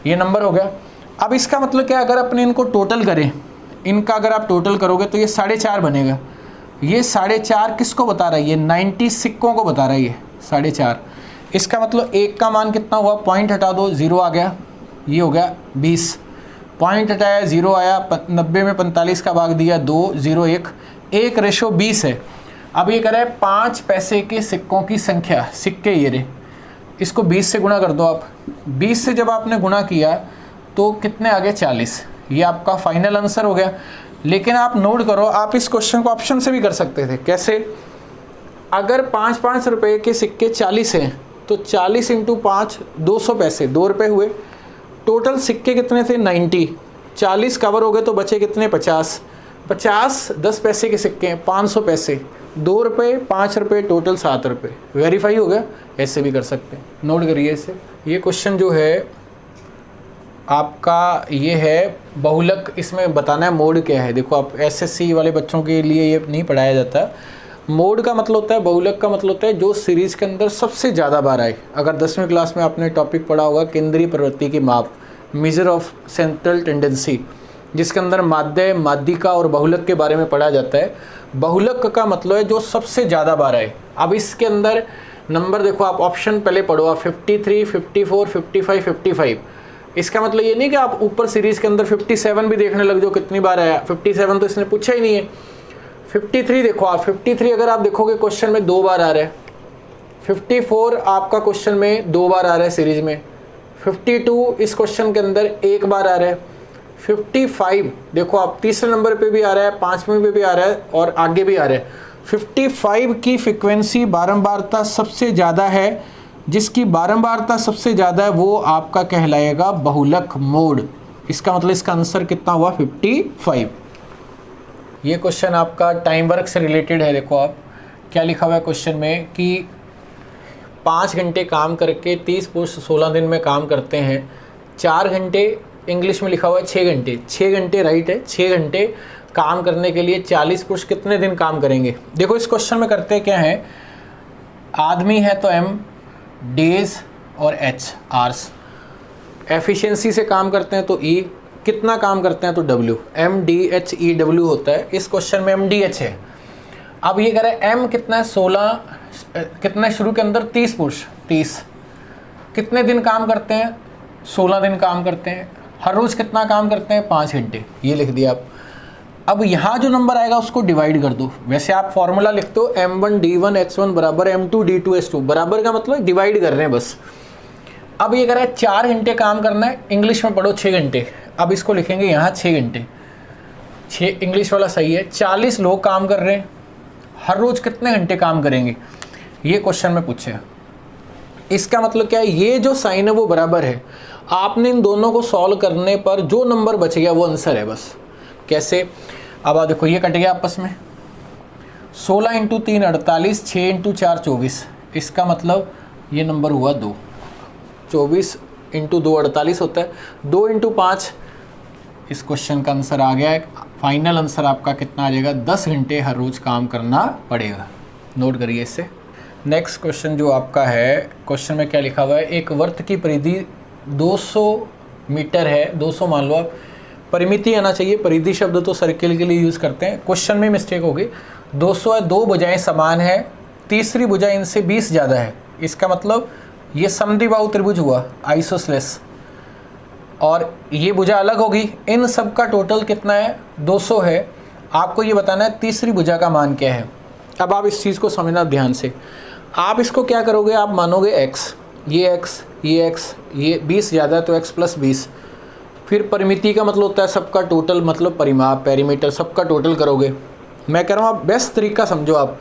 ये नंबर हो गया। अब इसका मतलब क्या, अगर अपने इनको टोटल करें, इनका अगर आप टोटल करोगे तो ये 4.5 बनेगा। ये 4.5 किसको बता रहा है, ये 90 सिक्कों को बता रहा है, ये 4.5। इसका मतलब एक का मान कितना हुआ, पॉइंट हटा दो, 0 आ गया, ये हो गया 20। पॉइंट हटाया 0 आया, 90 में 45 का भाग दिया 2, 0 1, 1:20 है। अब ये कह रहा है 5 पैसे के सिक्कों की संख्या, सिक्के ये रहे, इसको 20 से गुणा कर दो आप। 20 से जब आपने गुणा किया तो कितने आ गए 40। ये आपका फाइनल आंसर हो गया। लेकिन आप नोट करो, आप इस क्वेश्चन को ऑप्शन से भी कर सकते थे। कैसे, अगर 5-5 रुपए के सिक्के 40 हैं तो 40 इंटू 5 200 पैसे, 2 रुपये हुए। टोटल सिक्के कितने थे 90, 40 कवर हो गए तो बचे कितने 50, 50 10 पैसे के सिक्के हैं 500 पैसे, 2 रुपये 5 रुपये टोटल 7 रुपये। वेरीफाई हो गया। ऐसे भी कर सकते हैं, नोट करिए इसे। ये क्वेश्चन जो है आपका ये है बहुलक, इसमें बताना है मोड क्या है। देखो आप एसएससी वाले बच्चों के लिए ये नहीं पढ़ाया जाता। मोड का मतलब होता है, बहुलक का मतलब होता है जो सीरीज़ के अंदर सबसे ज़्यादा बार आए। अगर 10वीं क्लास में आपने टॉपिक पढ़ा होगा केंद्रीय प्रवृत्ति की माप, मेजर ऑफ सेंट्रल टेंडेंसी, जिसके अंदर माध्य, माध्यिका और बहुलक के बारे में पढ़ा जाता है। बहुलक का मतलब है जो सबसे ज़्यादा बार आए। अब इसके अंदर नंबर देखो, आप ऑप्शन पहले पढ़ो आप 53, 54, 55, 55। इसका मतलब ये नहीं कि आप ऊपर सीरीज़ के अंदर 57 भी देखने लग जाओ कितनी बार आया। 57 तो इसने पूछा ही नहीं है। 53 देखो आप, 53 अगर आप देखोगे क्वेश्चन में 2 बार आ रहा है। 54 आपका क्वेश्चन में 2 बार आ रहा है सीरीज में। 52 इस क्वेश्चन के अंदर 1 बार आ रहा है। 55 देखो आप तीसरे नंबर पे भी आ रहा है, 5वें पे भी आ रहा है और आगे भी आ रहा है। 55 की फ्रिक्वेंसी बारंबारता सबसे ज़्यादा है, जिसकी बारंबारता सबसे ज़्यादा है वो आपका कहलाएगा बहुलक मोड। इसका मतलब इसका आंसर कितना हुआ 55। ये क्वेश्चन आपका टाइम वर्क से रिलेटेड है। देखो आप क्या लिखा हुआ है क्वेश्चन में कि 5 घंटे काम करके 30 पुरुष 16 दिन में काम करते हैं। 4 घंटे, इंग्लिश में लिखा हुआ है 6 घंटे, 6 घंटे राइट है। 6 घंटे काम करने के लिए 40 पुरुष कितने दिन काम करेंगे। देखो इस क्वेश्चन में करते क्या है, आदमी है तो एम, डेज और एच आर्स, एफिशिएंसी से काम करते हैं तो ई, कितना काम करते हैं तो W, M D H E W होता है। इस क्वेश्चन में एम डी एच है। अब ये कह रहा है एम कितना है 16, कितना शुरू के अंदर 30 पुरुष, 30 कितने दिन काम करते हैं 16 दिन काम करते हैं। हर रोज़ कितना काम करते हैं 5 घंटे, ये लिख दिया आप। अब यहाँ जो नंबर आएगा उसको डिवाइड कर दो। वैसे आप फॉर्मूला लिखते हो m1 d1 h1 बराबर m2 d2 h2, बराबर का मतलब डिवाइड कर रहे हैं बस। अब ये कह रहा है 4 घंटे काम करना है, इंग्लिश में पढ़ो 6 घंटे। अब इसको लिखेंगे यहाँ 6 घंटे, 6 इंग्लिश वाला सही है। 40 लोग काम कर रहे हैं, हर रोज़ कितने घंटे काम करेंगे, ये क्वेश्चन में पूछे। इसका मतलब क्या है, ये जो साइन है वो बराबर है। आपने इन दोनों को सॉल्व करने पर जो नंबर बच गया वो आंसर है बस। कैसे, अब आप देखो ये कट गया आपस में। 16 इंटू 3 48, 6 इंटू 4 24। इसका मतलब ये नंबर हुआ 2। 24 इंटू 2 48 होता है। 2 इंटू 5 इस क्वेश्चन का आंसर आ गया है। फाइनल आंसर आपका कितना आ जाएगा, 10 घंटे हर रोज़ काम करना पड़ेगा। नोट करिए इससे। नेक्स्ट क्वेश्चन जो आपका है, क्वेश्चन में क्या लिखा हुआ है, एक वर्त की परिधि 200 मीटर है। 200 मान लो आप, परिमिति आना चाहिए, परिधि शब्द तो सर्किल के लिए यूज़ करते हैं, क्वेश्चन में मिस्टेक होगी। 200 है, 2 भुजाएं समान है, तीसरी भुजा इनसे 20 ज़्यादा है। इसका मतलब ये समद्विबाहु त्रिभुज हुआ, आइसोसेलेस, और ये भुजा अलग होगी। इन सब का टोटल कितना है 200 है। आपको ये बताना है तीसरी भुजा का मान क्या है। अब आप इस चीज़ को समझना ध्यान से। आप इसको क्या करोगे, आप मानोगे x, ये x, ये x, ये 20 ज़्यादा है तो x प्लस 20। फिर परिमिति का मतलब होता है सबका टोटल, मतलब परिमाप, पेरीमीटर, सबका टोटल करोगे। मैं कह रहा हूँ आप बेस्ट तरीका समझो। आप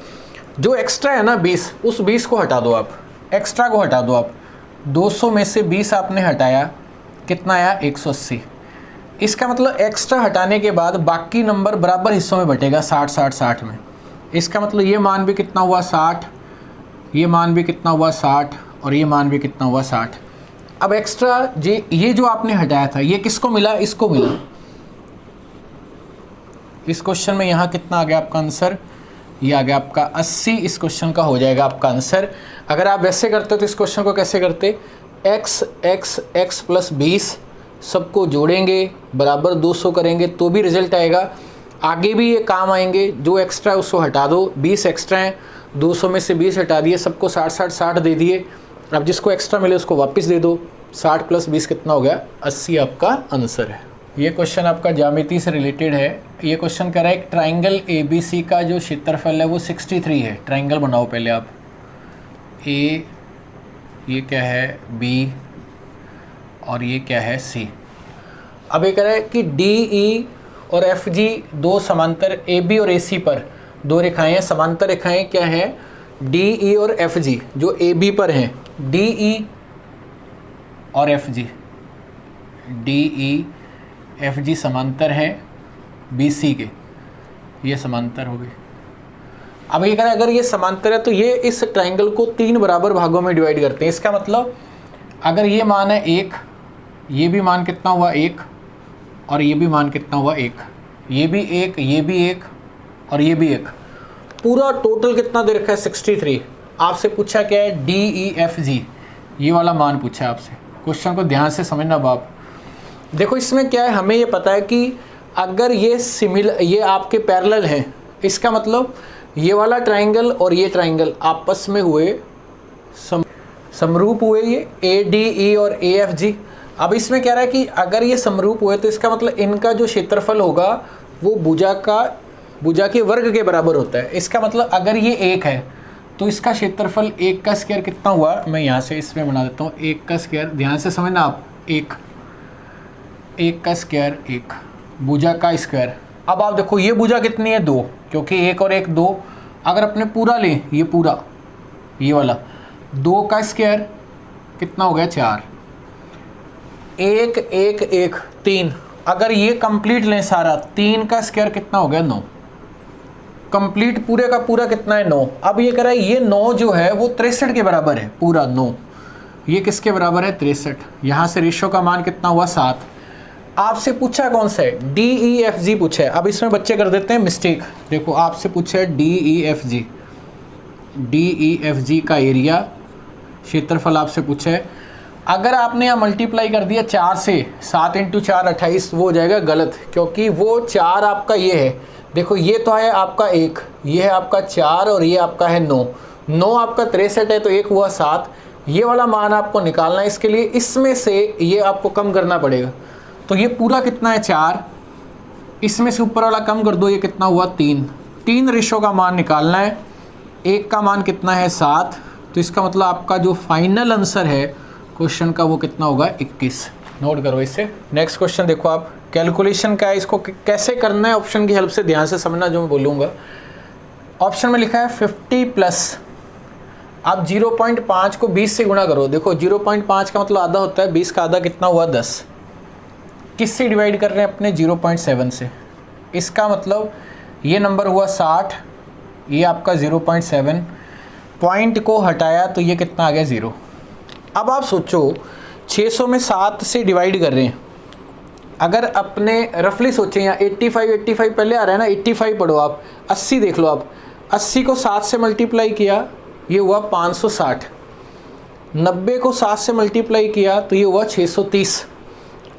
जो एक्स्ट्रा है ना 20, उस 20 को हटा दो, आप एक्स्ट्रा को हटा दो। आप 200 में से 20 आपने हटाया, कितना आया 180। इसका मतलब एक्स्ट्रा हटाने के बाद बाकी नंबर बराबर हिस्सों में बटेगा, 60 60 60 में। इसका मतलब ये मान भी कितना हुआ 60, ये मान भी कितना हुआ 60, और ये मान भी कितना हुआ 60। अब एक्स्ट्रा ये जो आपने हटाया था ये किसको मिला, इसको मिला। इस क्वेश्चन में यहाँ कितना आ गया आपका आंसर, ये आ गया आपका 80। इस क्वेश्चन का हो जाएगा आपका आंसर। अगर आप वैसे करते तो इस क्वेश्चन को कैसे करते, x x x प्लस 20 सबको जोड़ेंगे, बराबर 200 करेंगे तो भी रिजल्ट आएगा। आगे भी ये काम आएंगे, जो एक्स्ट्रा है उसको हटा दो, 20 एक्स्ट्रा है, 200 में से 20 हटा दिए, सबको 60 60 60 दे दिए। अब जिसको एक्स्ट्रा मिले उसको वापस दे दो। 60 प्लस 20 कितना हो गया, 80 आपका आंसर है। ये क्वेश्चन आपका ज्यामिति से रिलेटेड है। ये क्वेश्चन कह रहा है एक ट्राइंगल ABC का जो क्षेत्रफल है वो 63 है। ट्राइंगल बनाओ पहले आप। A, ये क्या है B, और ये क्या है C। अब ये कह रहा है कि DE और FG दो समांतर AB और AC पर दो रेखाएं हैं। समांतर रेखाएं क्या हैं, DE और FG जो AB पर हैं। DE और FG, DE FG समांतर है BC के, ये समांतर हो गए। अब ये कह रहा है अगर ये समांतर है तो ये इस ट्राइंगल को 3 बराबर भागों में डिवाइड करते हैं। इसका मतलब अगर ये मान है 1, ये भी मान कितना हुआ 1, और ये भी मान कितना हुआ 1, ये भी 1, ये भी 1 और ये भी 1, पूरा टोटल कितना दे रखा है 63। आपसे पूछा क्या है DEFG, ये वाला मान पूछा है आपसे। क्वेश्चन को ध्यान से समझना बाप। देखो इसमें क्या है, हमें ये पता है कि अगर ये आपके पैरेलल हैं, इसका मतलब ये वाला ट्राइंगल और ये ट्राइंगल आपस में हुए समरूप हुए, ये ADE और AFG। अब इसमें कह रहा है कि अगर ये समरूप हुए तो इसका मतलब इनका जो क्षेत्रफल होगा वो भुजा के वर्ग के बराबर होता है। इसका मतलब अगर ये 1 है तो इसका क्षेत्रफल 1 का स्क्वायर कितना हुआ, मैं यहाँ से इसमें बना देता हूँ 1 का स्क्वायर, ध्यान से समझना आप, 1 का स्क्वायर 1, भुजा का स्क्वायर। अब आप देखो ये भुजा कितनी है 2, क्योंकि 1 और 1 2। अगर अपने पूरा लें, ये पूरा ये वाला 2 का स्क्वायर कितना हो गया 4, 1 1 1 3। अगर ये कंप्लीट लें सारा, 3 का स्क्वायर कितना हो गया 9, कंप्लीट पूरे का पूरा कितना है 9। अब ये कह रहा है ये 9 जो है वो 63 के बराबर है, पूरा 9 ये किसके बराबर है 63। यहाँ से रेशो का मान कितना हुआ 7। आपसे पूछा कौन सा है DEFG पूछा है। अब इसमें बच्चे कर देते हैं मिस्टेक। देखो आपसे पूछा है DEFG का एरिया, क्षेत्रफल आपसे पूछा है। अगर आपने यहाँ मल्टीप्लाई कर दिया 4 से, 7 × 4 28, वो हो जाएगा गलत, क्योंकि वो 4 आपका ये है। देखो ये तो है आपका 1, ये है आपका 4 और ये आपका है 9, 9 आपका 63 है तो 1 हुआ 7। ये वाला मान आपको निकालना है, इसके लिए इसमें से ये आपको कम करना पड़ेगा। तो ये पूरा कितना है 4, इसमें से ऊपर वाला कम कर दो, ये कितना हुआ 3 रेशो का मान निकालना है। 1 का मान कितना है 7, तो इसका मतलब आपका जो फाइनल आंसर है क्वेश्चन का वो कितना होगा 21। नोट करो इसे। नेक्स्ट क्वेश्चन देखो आप, कैलकुलेशन का है, इसको कैसे करना है ऑप्शन की हेल्प से ध्यान से समझना जो मैं बोलूँगा। ऑप्शन में लिखा है 50 प्लस, आप 0.5 को 20 से गुणा करो। देखो 0.5 का मतलब आधा होता है, 20 का आधा कितना हुआ 10। किससे डिवाइड कर रहे हैं अपने 0.7 से। इसका मतलब ये नंबर हुआ 60, ये आपका 0.7, पॉइंट को हटाया तो ये कितना आ गया 0। अब आप सोचो 600 में 7 से डिवाइड कर रहे हैं। अगर अपने रफली सोचें, यहाँ 85 पहले आ रहा है ना, 85 पढ़ो आप, 80 देख लो आप, 80 को 7 से मल्टीप्लाई किया ये हुआ 560, 90 को 7 से मल्टीप्लाई किया तो ये हुआ 630।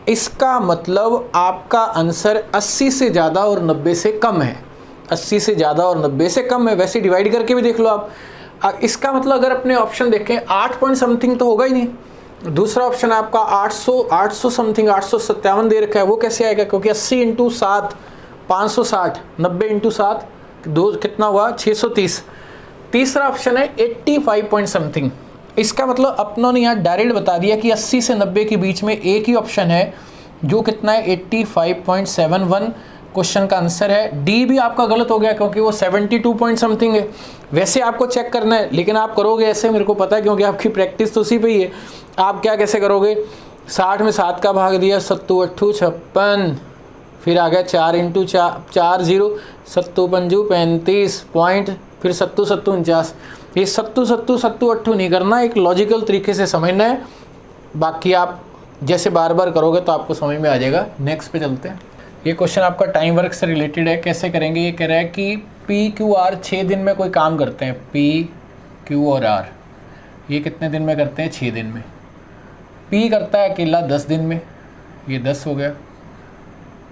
इसका मतलब आपका आंसर 80 से ज़्यादा और 90 से कम है, 80 से ज़्यादा और 90 से कम है। वैसे डिवाइड करके भी देख लो आप। इसका मतलब अगर अपने ऑप्शन देखें 8 पॉइंट समथिंग तो होगा ही नहीं। दूसरा ऑप्शन है आपका 800 समथिंग, 857 दे रखा है, वो कैसे आएगा, क्योंकि 80 × 7 560, 90 × 7 दो कितना हुआ 630। तीसरा ऑप्शन है 85 पॉइंट समथिंग। इसका मतलब अपनों ने यहाँ डायरेक्ट बता दिया कि 80 से 90 के बीच में एक ही ऑप्शन है जो कितना है 85.71 क्वेश्चन का आंसर है। डी भी आपका गलत हो गया क्योंकि वो 72 पॉइंट समथिंग है। वैसे आपको चेक करना है लेकिन आप करोगे ऐसे, मेरे को पता है क्योंकि आपकी प्रैक्टिस तो उसी पे ही है। आप क्या कैसे करोगे, 60 में 7 का भाग दिया, 7 8 56, फिर आ गया 4 × 4 0, 7 5 35 पॉइंट, फिर 7 7 49। ये 7 7 7 8 नहीं करना, एक लॉजिकल तरीके से समझना है। बाकी आप जैसे बार बार करोगे तो आपको समझ में आ जाएगा। नेक्स्ट पे चलते हैं। ये क्वेश्चन आपका टाइम वर्क से रिलेटेड है। कैसे करेंगे, ये कह रहा है कि पी क्यू आर 6 दिन में कोई काम करते हैं। पी क्यू और आर ये कितने दिन में करते हैं, 6 दिन में। पी करता है अकेला 10 दिन में, ये 10 हो गया।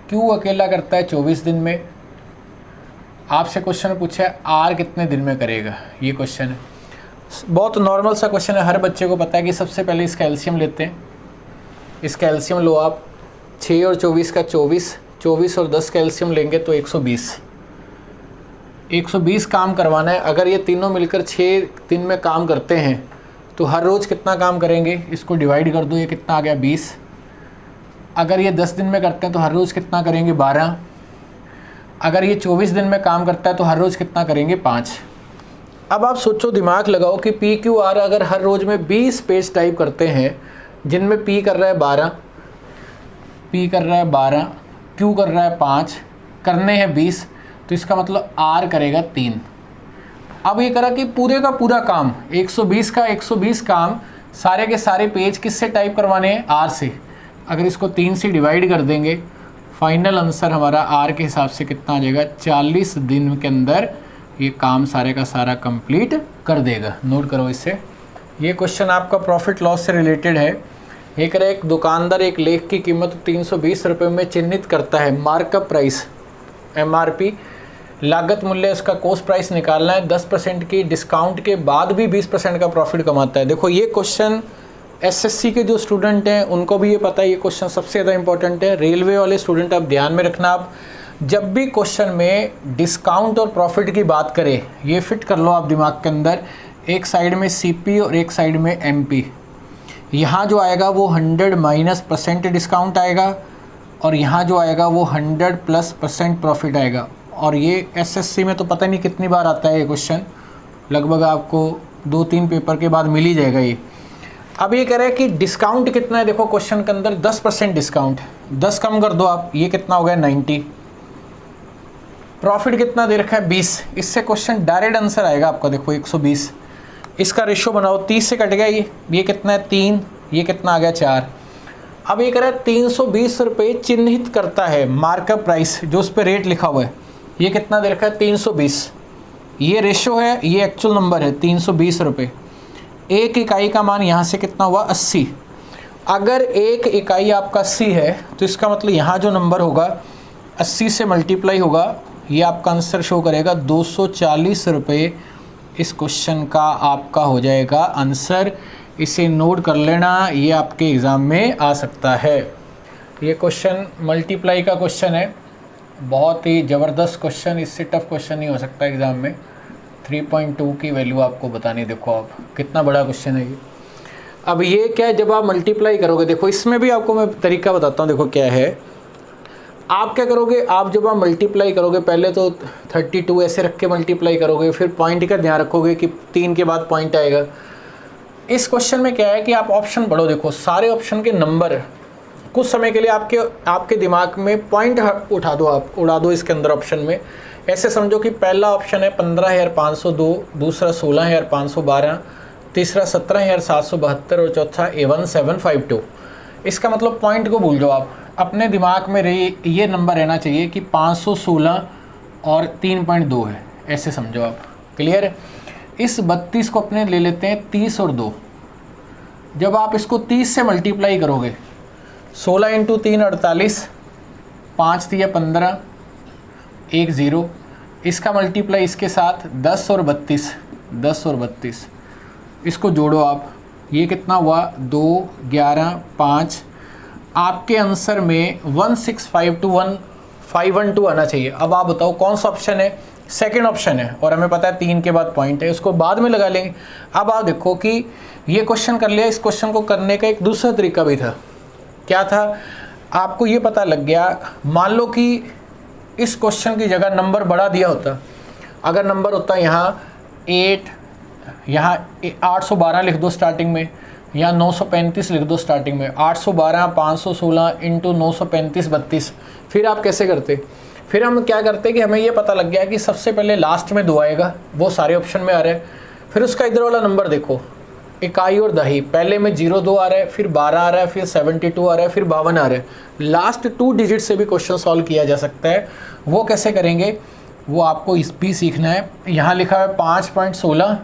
क्यू अकेला करता है 24 दिन में। आपसे क्वेश्चन पूछा है आर कितने दिन में करेगा, ये क्वेश्चन है। बहुत नॉर्मल सा क्वेश्चन है, हर बच्चे को पता है कि सबसे पहले इसका एलसीएम लेते हैं। इसका एलसीएम लो आप, 6 और 24 का 24, 24 और 10 का एलसीएम लेंगे तो 120। 120 काम करवाना है। अगर ये तीनों मिलकर 6 दिन में काम करते हैं तो हर रोज़ कितना काम करेंगे, इसको डिवाइड कर दो, ये कितना आ गया 20। अगर ये 10 दिन में करते हैं तो हर रोज़ कितना करेंगे 12। अगर ये 24 दिन में काम करता है तो हर रोज़ कितना करेंगे 5। अब आप सोचो, दिमाग लगाओ कि पी क्यू आर अगर हर रोज़ में 20 पेज टाइप करते हैं, जिनमें पी कर रहा है 12, पी कर रहा है 12, क्यू कर रहा है 5, करने हैं 20, तो इसका मतलब आर करेगा 3। अब ये करा कि पूरे का पूरा काम 120 का 120 काम सारे के सारे पेज किससे टाइप करवाने हैं? आर से। अगर इसको 3 से डिवाइड कर देंगे, फाइनल आंसर हमारा आर के हिसाब से कितना आ जाएगा? 40 दिन के अंदर ये काम सारे का सारा कंप्लीट कर देगा। नोट करो इसे। ये क्वेश्चन आपका प्रॉफिट लॉस से रिलेटेड है। ये कह रहा है एक दुकानदार एक लेख की कीमत 320 रुपये में चिन्हित करता है। मार्कअप प्राइस MRP, लागत मूल्य इसका कॉस्ट प्राइस निकालना है। 10% की डिस्काउंट के बाद भी 20% का प्रॉफिट कमाता है। देखो ये क्वेश्चन SSC के जो स्टूडेंट हैं उनको भी ये पता है, ये क्वेश्चन सबसे ज़्यादा इंपॉर्टेंट है। रेलवे वाले स्टूडेंट आप ध्यान में रखना, आप जब भी क्वेश्चन में डिस्काउंट और प्रॉफिट की बात करें, ये फिट कर लो आप दिमाग के अंदर, एक साइड में CP और एक साइड में MP। यहाँ जो आएगा वो 100 - डिस्काउंट आएगा और यहाँ जो आएगा वो 100+ प्रॉफिट आएगा। और ये SSC में तो पता नहीं कितनी बार आता है ये क्वेश्चन, लगभग आपको 2-3 पेपर के बाद मिल ही जाएगा ये। अब ये कह रहा है कि डिस्काउंट कितना है। देखो क्वेश्चन के अंदर 10% डिस्काउंट, 10 कम कर दो आप, ये कितना हो गया? 90। प्रॉफिट कितना दे रखा है? 20। इससे क्वेश्चन डायरेक्ट आंसर आएगा आपका। देखो 120, इसका रेशो बनाओ, 30 से कट गया ये कितना है? 3, ये कितना आ गया? 4। अब ये कह रहा है 320 रुपये चिन्हित करता है मार्कअप प्राइस, जो उस पर रेट लिखा हुआ है, ये कितना दे रखा है? 320। ये रेशो है, ये एक्चुअल नंबर है 320 रुपये। एक इकाई का मान यहाँ से कितना हुआ? 80। अगर एक इकाई आपका 80 है तो इसका मतलब यहाँ जो नंबर होगा 80 से मल्टीप्लाई होगा, ये आपका आंसर शो करेगा 240 रुपये। इस क्वेश्चन का आपका हो जाएगा आंसर। इसे नोट कर लेना, ये आपके एग्ज़ाम में आ सकता है। ये क्वेश्चन मल्टीप्लाई का क्वेश्चन है, बहुत ही ज़बरदस्त क्वेश्चन, इससे टफ क्वेश्चन नहीं हो सकता एग्ज़ाम में। 3.2 की वैल्यू आपको बतानी, देखो आप कितना बड़ा क्वेश्चन है ये। अब ये क्या है, जब आप मल्टीप्लाई करोगे, देखो इसमें भी आपको मैं तरीका बताता हूँ। देखो क्या है, आप क्या करोगे, आप जब आप मल्टीप्लाई करोगे पहले तो 32 ऐसे रख के मल्टीप्लाई करोगे, फिर पॉइंट का ध्यान रखोगे कि 3 के बाद पॉइंट आएगा। इस क्वेश्चन में क्या है कि आप ऑप्शन पढ़ो, देखो सारे ऑप्शन के नंबर कुछ समय के लिए आपके दिमाग में पॉइंट उठा दो, आप उड़ा दो इसके अंदर ऑप्शन में। ऐसे समझो कि पहला ऑप्शन है 15,502, दूसरा 16,512, तीसरा 17,772 और चौथा A1752। इसका मतलब पॉइंट को भूल जाओ आप, अपने दिमाग में ये नंबर रहना चाहिए कि 516 और 3.2 है, ऐसे समझो आप। क्लियर है? इस 32 को अपने ले लेते हैं 30 और 2। जब आप इसको 30 से मल्टीप्लाई करोगे, 16 × 3 48, 5 × 15, 1 0। इसका मल्टीप्लाई इसके साथ 10 और 32, 10 और 32, इसको जोड़ो आप, ये कितना हुआ? 2 11 5। आपके आंसर में 16521 आना चाहिए। अब आप बताओ कौन सा ऑप्शन है? सेकंड ऑप्शन है, और हमें पता है 3 के बाद पॉइंट है, उसको बाद में लगा लेंगे। अब आप देखो कि ये क्वेश्चन कर लिया, इस क्वेश्चन को करने का एक दूसरा तरीका भी था। क्या था? आपको ये पता लग गया, मान लो कि इस क्वेश्चन की जगह नंबर बढ़ा दिया होता। अगर नंबर होता यहाँ 8, यहाँ 812 लिख दो स्टार्टिंग में, या 935 लिख दो स्टार्टिंग में। 812 516 × 935 32। फिर आप कैसे करते? फिर हम क्या करते कि हमें ये पता लग गया कि सबसे पहले लास्ट में 2 आएगा, वो सारे ऑप्शन में आ रहा है। फिर उसका इधर वाला नंबर देखो, इकाई और दही, पहले में 02 आ रहा है, फिर 12 आ रहा है, फिर 72 आ रहा है, फिर 52 आ रहा है। लास्ट 2 डिजिट से भी क्वेश्चन सॉल्व किया जा सकता है। वो कैसे करेंगे वो आपको इस भी सीखना है। यहाँ लिखा है 5.16,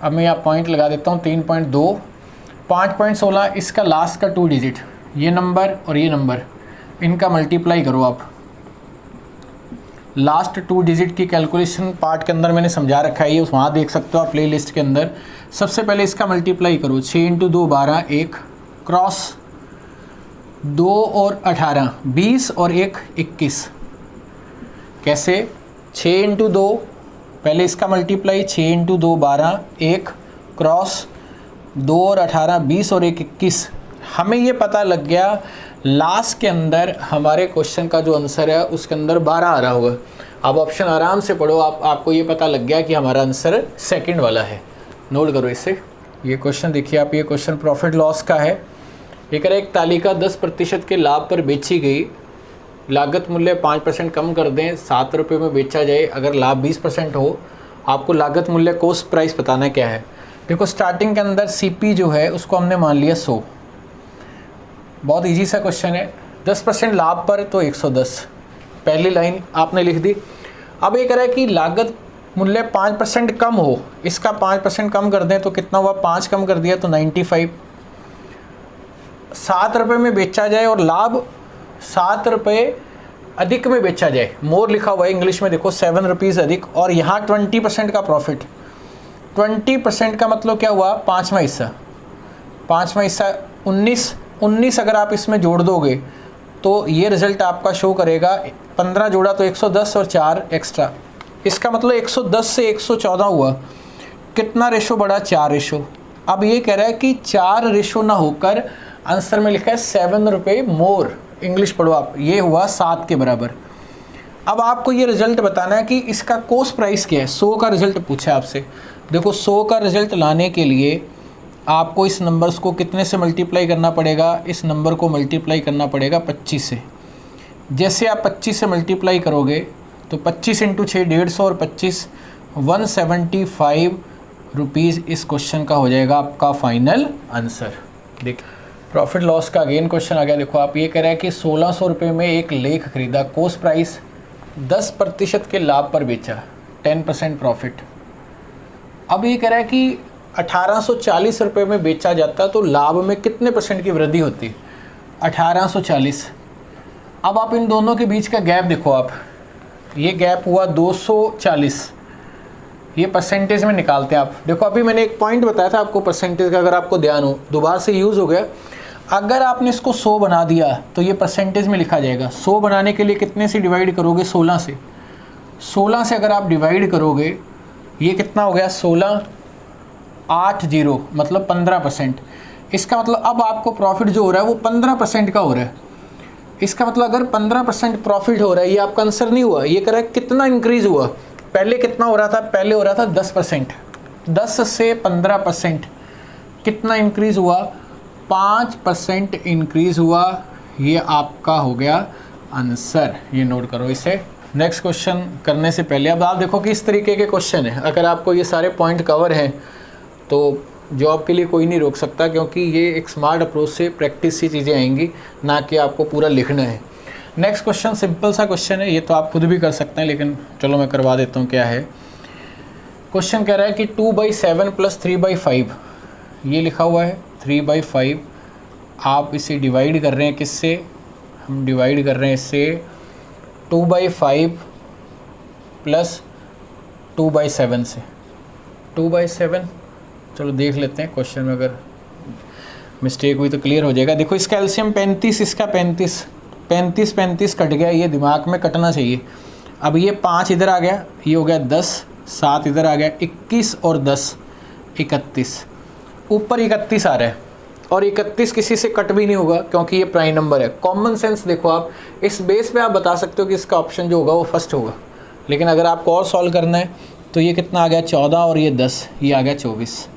अब मैं यहाँ पॉइंट लगा देता हूँ 3.2। 5.16 इसका लास्ट का 2 डिजिट, ये नंबर और ये नंबर, इनका मल्टीप्लाई करो आप। लास्ट 2 डिजिट की कैलकुलेशन पार्ट के अंदर मैंने समझा रखा है, ये वहाँ देख सकते हो आप प्ले लिस्ट के अंदर। सबसे पहले इसका मल्टीप्लाई करो, 6 × 2 12, 1 क्रॉस 2 और 18, 20 और 1 21। कैसे? 6 × 2, पहले इसका मल्टीप्लाई 6 × 2 12, 1 क्रॉस 2 और 18, 20 और 1 21। हमें ये पता लग गया लास्ट के अंदर हमारे क्वेश्चन का जो आंसर है उसके अंदर 12 आ रहा होगा। अब ऑप्शन आराम से पढ़ो, आपको ये पता लग गया कि हमारा आंसर सेकंड वाला है। नोट करो इसे। ये क्वेश्चन देखिए आप, ये क्वेश्चन प्रॉफिट लॉस का है। ये कह रहा है एक तालिका 10% के लाभ पर बेची गई, लागत मूल्य 5% कम कर दें, 7 रुपये में बेचा जाए, अगर लाभ 20% हो, आपको लागत मूल्य कॉस्ट प्राइस बताना क्या है। देखो स्टार्टिंग के अंदर सीपी जो है उसको हमने मान लिया 100, बहुत इजी सा क्वेश्चन है। 10% लाभ पर तो 110, पहली लाइन आपने लिख दी। अब ये कह रहा है कि लागत मूल्य 5% कम हो, इसका 5% कम कर दें तो कितना हुआ, 5 कम कर दिया तो 95। 7 रुपये में बेचा जाए और लाभ 7 रुपये अधिक में बेचा जाए, मोर लिखा हुआ है इंग्लिश में, देखो 7 रुपीज़ अधिक, और यहाँ 20% का प्रॉफिट। 20% का मतलब क्या हुआ, 5वां हिस्सा, 5वां हिस्सा 19 अगर आप इसमें जोड़ दोगे तो ये रिज़ल्ट आपका शो करेगा। 15 जोड़ा तो 110 और 4 एक्स्ट्रा, इसका मतलब 110 से 114 हुआ। कितना रेशो बढ़ा, 4 रेशो। अब ये कह रहा है कि 4 रेशो ना होकर आंसर में लिखा है 7 रुपये मोर, इंग्लिश पढ़ो आप, ये हुआ 7 के बराबर। अब आपको ये रिज़ल्ट बताना है कि इसका कॉस्ट प्राइस क्या है। 100 का रिज़ल्ट पूछा है आपसे। देखो 100 का रिज़ल्ट लाने के लिए आपको इस नंबर्स को कितने से मल्टीप्लाई करना पड़ेगा, इस नंबर को मल्टीप्लाई करना पड़ेगा 25 से। जैसे आप 25 से मल्टीप्लाई करोगे तो 25 × 6 150 और 25 175 रुपीज़ इस क्वेश्चन का हो जाएगा आपका फाइनल आंसर। देखिए प्रॉफिट लॉस का अगेन क्वेश्चन आ गया। देखो आप, ये कह रहा है कि 1600 रुपये में एक लेख खरीदा, कॉस्ट प्राइस 10% के लाभ पर बेचा, 10% प्रॉफिट। अब ये कह रहा है कि 1840 रुपये में बेचा जाता तो लाभ में कितने % की वृद्धि होती, 1840। अब आप इन दोनों के बीच का गैप देखो आप, ये गैप हुआ 240, ये परसेंटेज में निकालते हैं आप। देखो अभी मैंने एक पॉइंट बताया था आपको परसेंटेज का, अगर आपको ध्यान हो, दोबारा से यूज़ हो गया। अगर आपने इसको 100 बना दिया तो ये परसेंटेज में लिखा जाएगा। 100 बनाने के लिए कितने से डिवाइड करोगे, 16 से। 16 से अगर आप डिवाइड करोगे, ये कितना हो गया, 16 80, मतलब 15%। इसका मतलब अब आपको प्रॉफिट जो हो रहा है वो 15% का हो रहा है। इसका मतलब अगर 15% प्रॉफिट हो रहा है, ये आपका आंसर नहीं हुआ। ये कह रहा है कितना इंक्रीज़ हुआ, पहले कितना हो रहा था, पहले हो रहा था 10%, 10 से 15% कितना इंक्रीज़ हुआ, 5% इंक्रीज़ हुआ। ये आपका हो गया आंसर, ये नोट करो इसे। नेक्स्ट क्वेश्चन करने से पहले अब आप देखो कि इस तरीके के क्वेश्चन है, अगर आपको ये सारे पॉइंट कवर हैं तो जॉब के लिए कोई नहीं रोक सकता, क्योंकि ये एक स्मार्ट अप्रोच से प्रैक्टिस सी चीज़ें आएंगी, ना कि आपको पूरा लिखना है। नेक्स्ट क्वेश्चन सिंपल सा क्वेश्चन है, ये तो आप खुद भी कर सकते हैं, लेकिन चलो मैं करवा देता हूँ क्या है। क्वेश्चन कह रहा है कि 2/7 + 3/5, ये लिखा हुआ है 3/5। आप इसे डिवाइड कर रहे हैं किससे, हम डिवाइड कर रहे हैं इससे 2/5 + 2/7 से। 2/7, चलो देख लेते हैं क्वेश्चन में, अगर मिस्टेक हुई तो क्लियर हो जाएगा। देखो इसका एलसीएम 35, इसका 35, 35 कट गया, ये दिमाग में कटना चाहिए। अब ये 5 इधर आ गया, ये हो गया 10, 7 इधर आ गया, 21 और 10 31, ऊपर 31 आ रहा है, और 31 किसी से कट भी नहीं होगा क्योंकि ये प्राइम नंबर है। कॉमन सेंस देखो आप, इस बेस पे आप बता सकते हो कि इसका ऑप्शन जो होगा वो फर्स्ट होगा। लेकिन अगर आपको और सॉल्व करना है तो ये कितना आ गया 14 और ये 10, ये आ गया 24।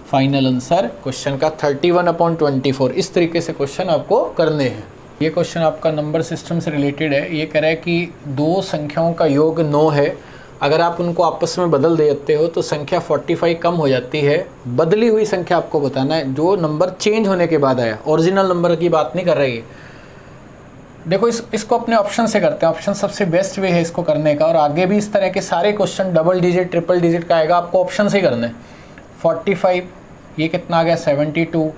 फाइनल आंसर क्वेश्चन का 31/24। इस तरीके से क्वेश्चन आपको करने हैं। ये क्वेश्चन आपका नंबर सिस्टम से रिलेटेड है। ये कह रहा है कि 2 संख्याओं का योग 9 है, अगर आप उनको आपस में बदल देते हो तो संख्या 45 कम हो जाती है। बदली हुई संख्या आपको बताना है, जो नंबर चेंज होने के बाद आया, ओरिजिनल नंबर की बात नहीं कर रही है। देखो इसको अपने ऑप्शन से करते हैं, ऑप्शन सबसे बेस्ट वे है इसको करने का। और आगे भी इस तरह के सारे question double digit triple digit का आएगा, आपको ऑप्शन से ही करना है। 45, ये कितना आ गया 72,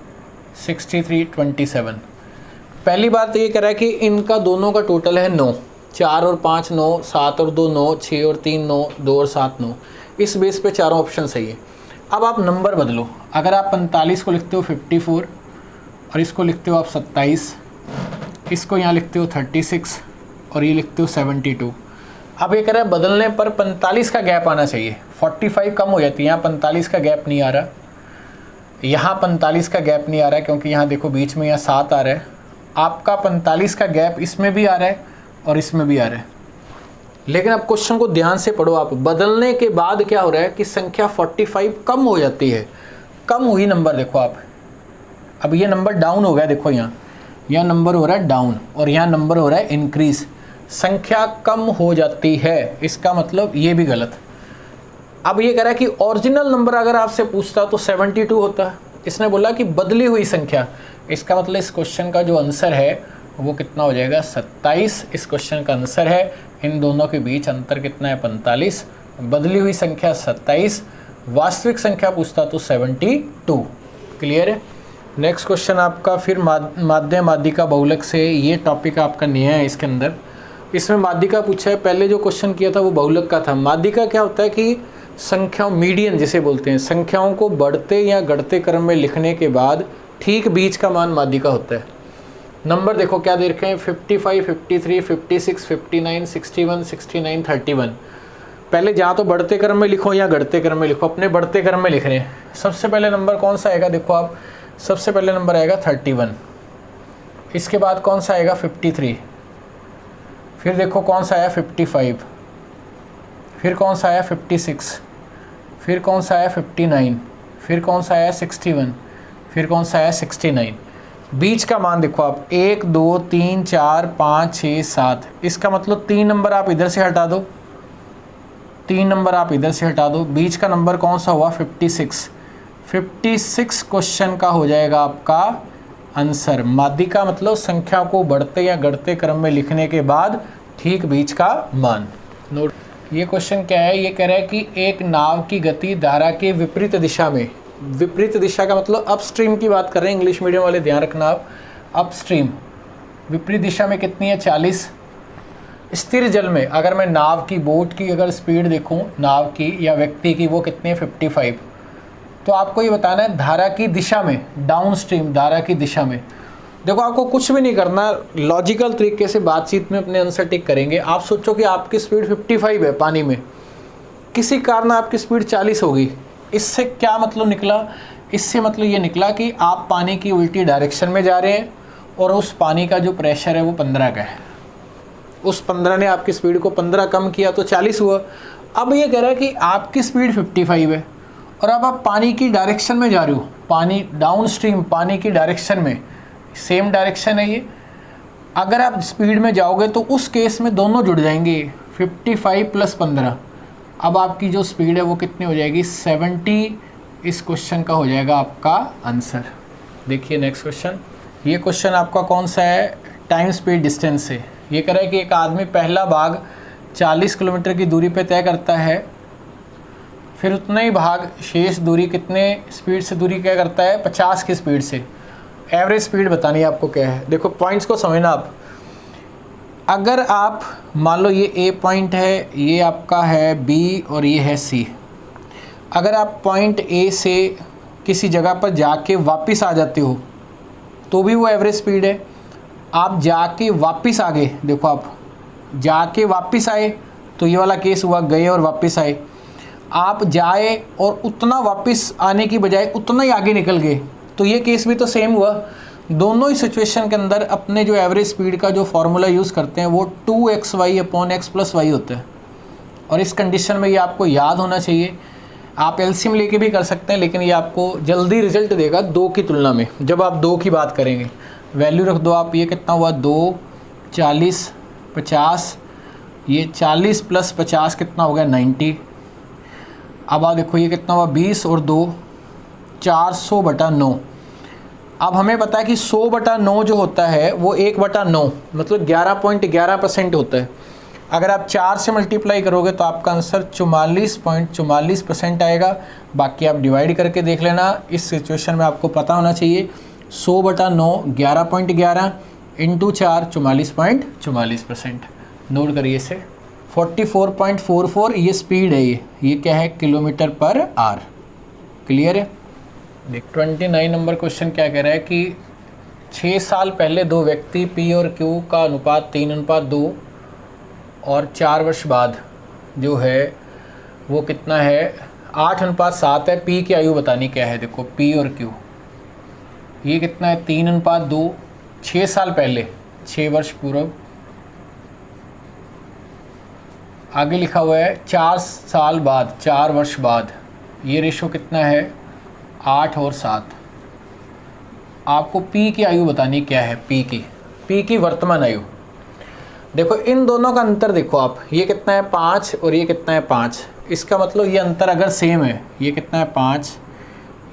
63, 27। पहली बात तो ये कह रहा है कि इनका दोनों का टोटल है 9, 4 और 5 9, 7 और 2 9, 6 और 3 9, 2 और 7 9। इस बेस पे चारों ऑप्शन सही है। अब आप नंबर बदलो, अगर आप 45 को लिखते हो 54 और इसको लिखते हो आप 27, इसको यहाँ लिखते हो 36 और ये लिखते हो 72। अब ये कह रहा है बदलने पर 45 का गैप आना चाहिए। 45 कम हो जाती है, यहाँ 45 का गैप नहीं आ रहा, यहाँ 45 का गैप नहीं आ रहा है क्योंकि यहाँ देखो बीच में यहाँ 7 आ रहा है। आपका 45 का गैप इसमें भी आ रहा है और इसमें भी आ रहा है। लेकिन अब क्वेश्चन को ध्यान से पढ़ो आप। बदलने के बाद क्या हो रहा है कि संख्या 45 कम हो जाती है। कम हुई नंबर देखो आप, अब ये नंबर डाउन हो गया, देखो यहाँ नंबर हो रहा है डाउन और यहाँ नंबर हो रहा है इंक्रीज। संख्या कम हो जाती है, इसका मतलब ये भी गलत। अब ये कह रहा है कि ओरिजिनल नंबर अगर आपसे पूछता तो 72 होता, इसने बोला कि बदली हुई संख्या, इसका मतलब इस क्वेश्चन का जो आंसर है वो कितना हो जाएगा 27। इस क्वेश्चन का आंसर है, इन दोनों के बीच अंतर कितना है 45, बदली हुई संख्या 27, वास्तविक संख्या पूछता तो 72। क्लियर है। नेक्स्ट क्वेश्चन आपका फिर माध्य माध्यिका बहुलक से, ये टॉपिक आपका नया है इसके अंदर। इसमें माध्यिका पूछा है, पहले जो क्वेश्चन किया था वो बहुलक का था। माध्यिका क्या होता है कि संख्याओं, मीडियन जिसे बोलते हैं, संख्याओं को बढ़ते या घटते क्रम में लिखने के बाद ठीक बीच का मान माध्यिका होता है। नंबर देखो क्या दे रखे हैं 55, 53, 56, 59, 61, 69, 31। पहले जहाँ तो बढ़ते क्रम में लिखो या घटते क्रम में लिखो, अपने बढ़ते क्रम में लिख रहे हैं। सबसे पहले नंबर कौन सा आएगा देखो आप, सबसे पहले नंबर आएगा 31, इसके बाद कौन सा आएगा 53, फिर देखो कौन सा आया 55, फिर कौन सा आया 56, फिर कौन सा आया 59, फिर कौन सा आया 61, फिर कौन सा आया 69। बीच का मान देखो आप 1, 2, 3, 4, 5, 6, 7। इसका मतलब 3 नंबर आप इधर से हटा दो, 3 नंबर आप इधर से हटा दो। बीच का नंबर कौन सा हुआ 56। 56 क्वेश्चन का हो जाएगा आपका आंसर। माध्यिका मतलब संख्या को बढ़ते या घटते क्रम में लिखने के बाद ठीक बीच का मान। नोट, ये क्वेश्चन क्या है, ये कह रहा है कि एक नाव की गति धारा के विपरीत दिशा में, विपरीत दिशा का मतलब अपस्ट्रीम की बात कर रहे हैं, इंग्लिश मीडियम वाले ध्यान रखना आप, अपस्ट्रीम विपरीत दिशा में कितनी है 40। स्थिर जल में अगर मैं नाव की, बोट की अगर स्पीड देखूं नाव की या व्यक्ति की, वो कितनी है 55। तो आपको ये बताना है धारा की दिशा में, डाउन स्ट्रीम धारा की दिशा में। देखो आपको कुछ भी नहीं करना, लॉजिकल तरीके से बातचीत में अपने आंसर टिक करेंगे। आप सोचो कि आपकी स्पीड 55 है पानी में, किसी कारण आपकी स्पीड 40 हो गई, इससे क्या मतलब निकला, इससे मतलब ये निकला कि आप पानी की उल्टी डायरेक्शन में जा रहे हैं और उस पानी का जो प्रेशर है वो 15 का है। उस 15 ने आपकी स्पीड को 15 कम किया तो 40 हुआ। अब ये कह रहा है कि आपकी स्पीड 55 है और अब आप पानी की डायरेक्शन में जा रहे हो, पानी डाउन स्ट्रीम, पानी की डायरेक्शन में, सेम डायरेक्शन है ये। अगर आप स्पीड में जाओगे तो उस केस में दोनों जुड़ जाएंगे, 55 प्लस 15। अब आपकी जो स्पीड है वो कितनी हो जाएगी 70। इस क्वेश्चन का हो जाएगा आपका आंसर। देखिए नेक्स्ट क्वेश्चन, ये क्वेश्चन आपका कौन सा है, टाइम स्पीड डिस्टेंस से। ये कह रहा है कि एक आदमी पहला भाग 40 किलोमीटर की दूरी पे तय करता है, फिर उतना ही भाग शेष दूरी कितने स्पीड से दूरी तय करता है 50 की स्पीड से। एवरेज स्पीड बतानी है आपको क्या है। देखो पॉइंट्स को समझना आप, अगर आप मान लो ये ए पॉइंट है, ये आपका है बी और ये है सी। अगर आप पॉइंट ए से किसी जगह पर जाके वापस आ जाते हो तो भी वो एवरेज स्पीड है। आप जाके वापस आ गए, देखो आप जाके वापस आए तो ये वाला केस हुआ, गए और वापस आए। आप जाए और उतना वापस आने की बजाय उतना ही आगे निकल गए तो ये केस भी तो सेम हुआ। दोनों ही सिचुएशन के अंदर अपने जो एवरेज स्पीड का जो फॉर्मूला यूज़ करते हैं वो 2xy/x+y होता है और इस कंडीशन में ये आपको याद होना चाहिए। आप एलसीएम लेके भी कर सकते हैं लेकिन ये आपको जल्दी रिजल्ट देगा 2 की तुलना में। जब आप 2 की बात करेंगे वैल्यू रख दो आप, ये कितना हुआ 2, 40, 50, ये 40 प्लस 50 कितना हो गया 90। अब आप देखो ये कितना हुआ 20 और 2 400/9। अब हमें पता है कि 100/9 जो होता है वो 1/9 मतलब 11.11% होता है। अगर आप 4 से मल्टीप्लाई करोगे तो आपका आंसर 44.44% आएगा। बाकी आप डिवाइड करके देख लेना। इस सिचुएशन में आपको पता होना चाहिए 100/9 11.11 इंटू 4 44.44%। नोट करिए इसे। 44.44 ये स्पीड है, ये क्या है किलोमीटर पर आवर। क्लियर है। देख 29 नंबर क्वेश्चन क्या कह रहा है कि 6 साल पहले दो व्यक्ति P और Q का अनुपात 3:2 और 4 वर्ष बाद जो है वो कितना है 8:7 है। P की आयु बतानी क्या है, देखो P और Q ये कितना है 3:2। 6 साल पहले, 6 वर्ष पूर्व आगे लिखा हुआ है 4 साल बाद, 4 वर्ष बाद, ये रेशो कितना है 8 और 7। आपको पी की आयु बतानी क्या है, पी की वर्तमान आयु। देखो इन दोनों का अंतर देखो आप, ये कितना है 5 और ये कितना है 5। इसका मतलब ये अंतर अगर सेम है, ये कितना है 5,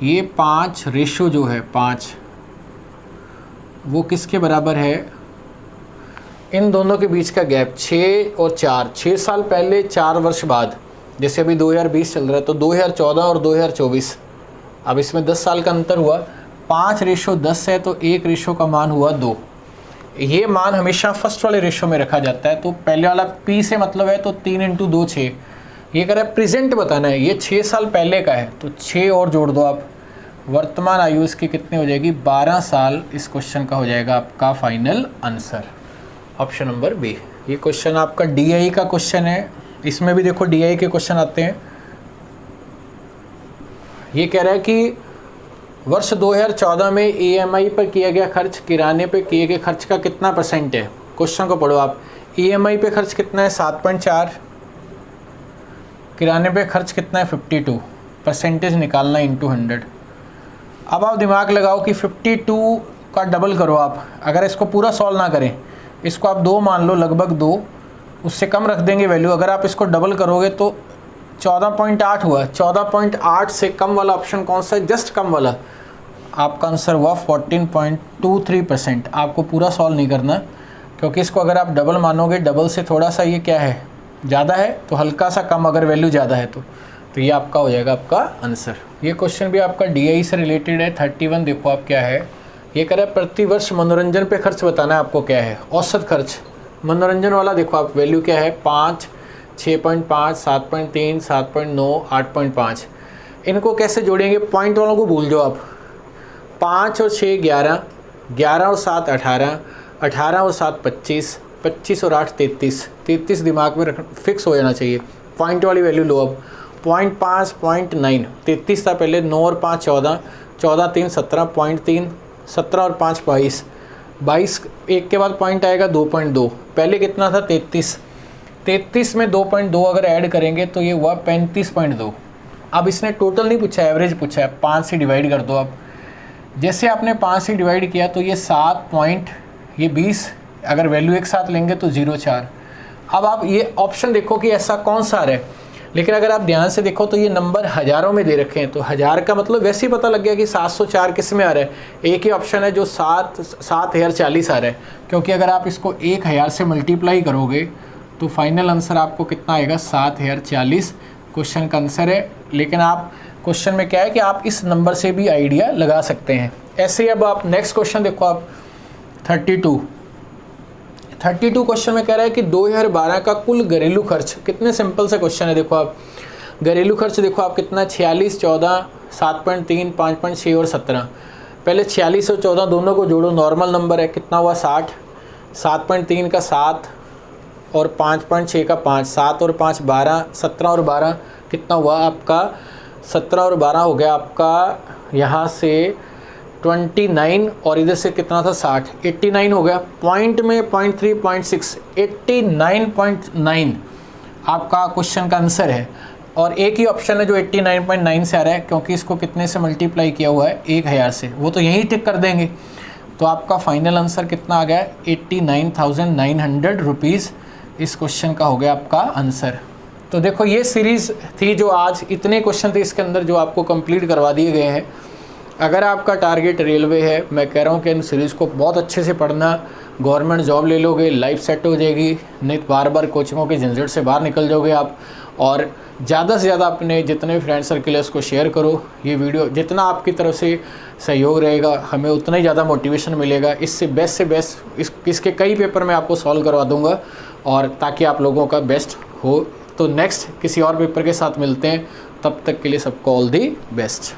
ये 5 रेशो जो है 5 वो किसके बराबर है, इन दोनों के बीच का गैप 6 और 4, 6 साल पहले 4 वर्ष बाद, जैसे अभी 2020 चल रहा है तो 2014 और 2024, अब इसमें 10 साल का अंतर हुआ। 5 रेशो 10 है तो 1 रेशो का मान हुआ 2। ये मान हमेशा फर्स्ट वाले रेशो में रखा जाता है। तो पहले वाला पी से मतलब है तो 3 × 2 6। ये कह रहा है प्रेजेंट बताना है, ये 6 साल पहले का है तो 6 और जोड़ दो आप, वर्तमान आयु इसकी कितनी हो जाएगी 12 साल। इस क्वेश्चन का हो जाएगा आपका final answer option number B. ये क्वेश्चन आपका डीआई का क्वेश्चन है, इसमें भी देखो डीआई के क्वेश्चन आते हैं। ये कह रहा है कि वर्ष 2014 में ईएमआई पर किया गया खर्च किराने पे किए गए खर्च का कितना % है। क्वेश्चन को पढ़ो आप, ईएमआई पे खर्च कितना है 7.4, किराने पे खर्च कितना है 52, परसेंटेज निकालना इंटू 100। अब आप दिमाग लगाओ कि 52 का डबल करो आप, अगर इसको पूरा सॉल्व ना करें, इसको आप 2 मान लो, लगभग 2, उससे कम रख देंगे वैल्यू। अगर आप इसको डबल करोगे तो 14.8 हुआ। 14.8 से कम वाला ऑप्शन कौन सा है, जस्ट कम वाला, आपका आंसर हुआ 14.23%। आपको पूरा सॉल्व नहीं करना, क्योंकि इसको अगर आप डबल मानोगे, डबल से थोड़ा सा ये क्या है ज़्यादा है तो हल्का सा कम, अगर वैल्यू ज़्यादा है तो ये आपका हो जाएगा आपका आंसर। ये क्वेश्चन भी आपका डीआई से रिलेटेड है। 31 देखो आप क्या है, ये कह रहा है प्रति वर्ष मनोरंजन पे खर्च बताना है आपको क्या है, औसत खर्च मनोरंजन वाला। देखो आप वैल्यू क्या है 5, 6.5, 7.3, 7.9, 8.5। इनको कैसे जोड़ेंगे, पॉइंट वालों को भूल जाओ आप। 5 और 6 11, 11 और 7 18, 18 और 7 25, 25 और 8 33, 33 दिमाग में फिक्स हो जाना चाहिए। पॉइंट वाली वैल्यू लो अब, 0.5, 0.9, 33 था पहले, 9 और 5 14, 14 3 17, 0.3 17 और 5 22, 22 एक के बाद पॉइंट आएगा 2.2, पहले कितना था 33, 33 में 2.2 अगर ऐड करेंगे तो ये हुआ 35.2। अब इसने टोटल नहीं पूछा, एवरेज पूछा है। 5 से डिवाइड कर दो आप, जैसे आपने 5 से डिवाइड किया तो ये 7 पॉइंट, ये 20, अगर वैल्यू एक साथ लेंगे तो 0.4। अब आप ये ऑप्शन देखो कि ऐसा कौन सा आ रहा है, लेकिन अगर आप ध्यान से देखो तो ये नंबर हज़ारों में दे रखे हैं, तो 1000 का मतलब वैसे ही पता लग गया कि 704 किस में आ रहा है। एक ही ऑप्शन है जो 7040 आ रहा है, क्योंकि अगर आप इसको 1000 से मल्टीप्लाई करोगे तो फाइनल आंसर आपको कितना आएगा 7040 क्वेश्चन का आंसर है। लेकिन आप क्वेश्चन में क्या है कि आप इस नंबर से भी आइडिया लगा सकते हैं। ऐसे ही अब आप नेक्स्ट क्वेश्चन देखो आप 32 क्वेश्चन में कह रहा है कि 2012 का कुल घरेलू खर्च, कितने सिंपल से क्वेश्चन है। देखो आप घरेलू खर्च देखो आप कितना 46, 14, 7.3, 5.6 और 17। पहले 46 और 14 दोनों को जोड़ो, नॉर्मल नंबर है, कितना हुआ 60, 7.3 का 7 और 5.6 का 5, 7 और 5 12, 17 और 12 कितना हुआ आपका 17 और 12 हो गया आपका यहाँ से 29 और इधर से कितना था 60, 89 हो गया। पॉइंट में 0.3, 0.6, 89.9 आपका क्वेश्चन का आंसर है। और एक ही ऑप्शन है जो 89.9 से आ रहा है, क्योंकि इसको कितने से मल्टीप्लाई किया हुआ है 1000 से, वो तो यहीं टिक कर देंगे। तो आपका फाइनल आंसर कितना आ गया 89,900 रुपीज़। इस क्वेश्चन का हो गया आपका आंसर। तो देखो ये सीरीज़ थी जो आज इतने क्वेश्चन थे इसके अंदर जो आपको कंप्लीट करवा दिए गए हैं। अगर आपका टारगेट रेलवे है, मैं कह रहा हूँ कि इन सीरीज़ को बहुत अच्छे से पढ़ना, गवर्नमेंट जॉब ले लोगे, लाइफ सेट हो जाएगी, नहीं तो बार बार कोचिंगों के झंझट से बाहर निकल जाओगे आप। और ज़्यादा से ज़्यादा अपने जितने भी फ्रेंड सर्किल है उसको शेयर करो। ये वीडियो जितना आपकी तरफ से सहयोग रहेगा हमें उतना ही ज़्यादा मोटिवेशन मिलेगा। इससे बेस्ट इसके कई पेपर मैं आपको सॉल्व करवा दूँगा, और ताकि आप लोगों का बेस्ट हो। तो नेक्स्ट किसी और पेपर के साथ मिलते हैं, तब तक के लिए सबको ऑल दी बेस्ट।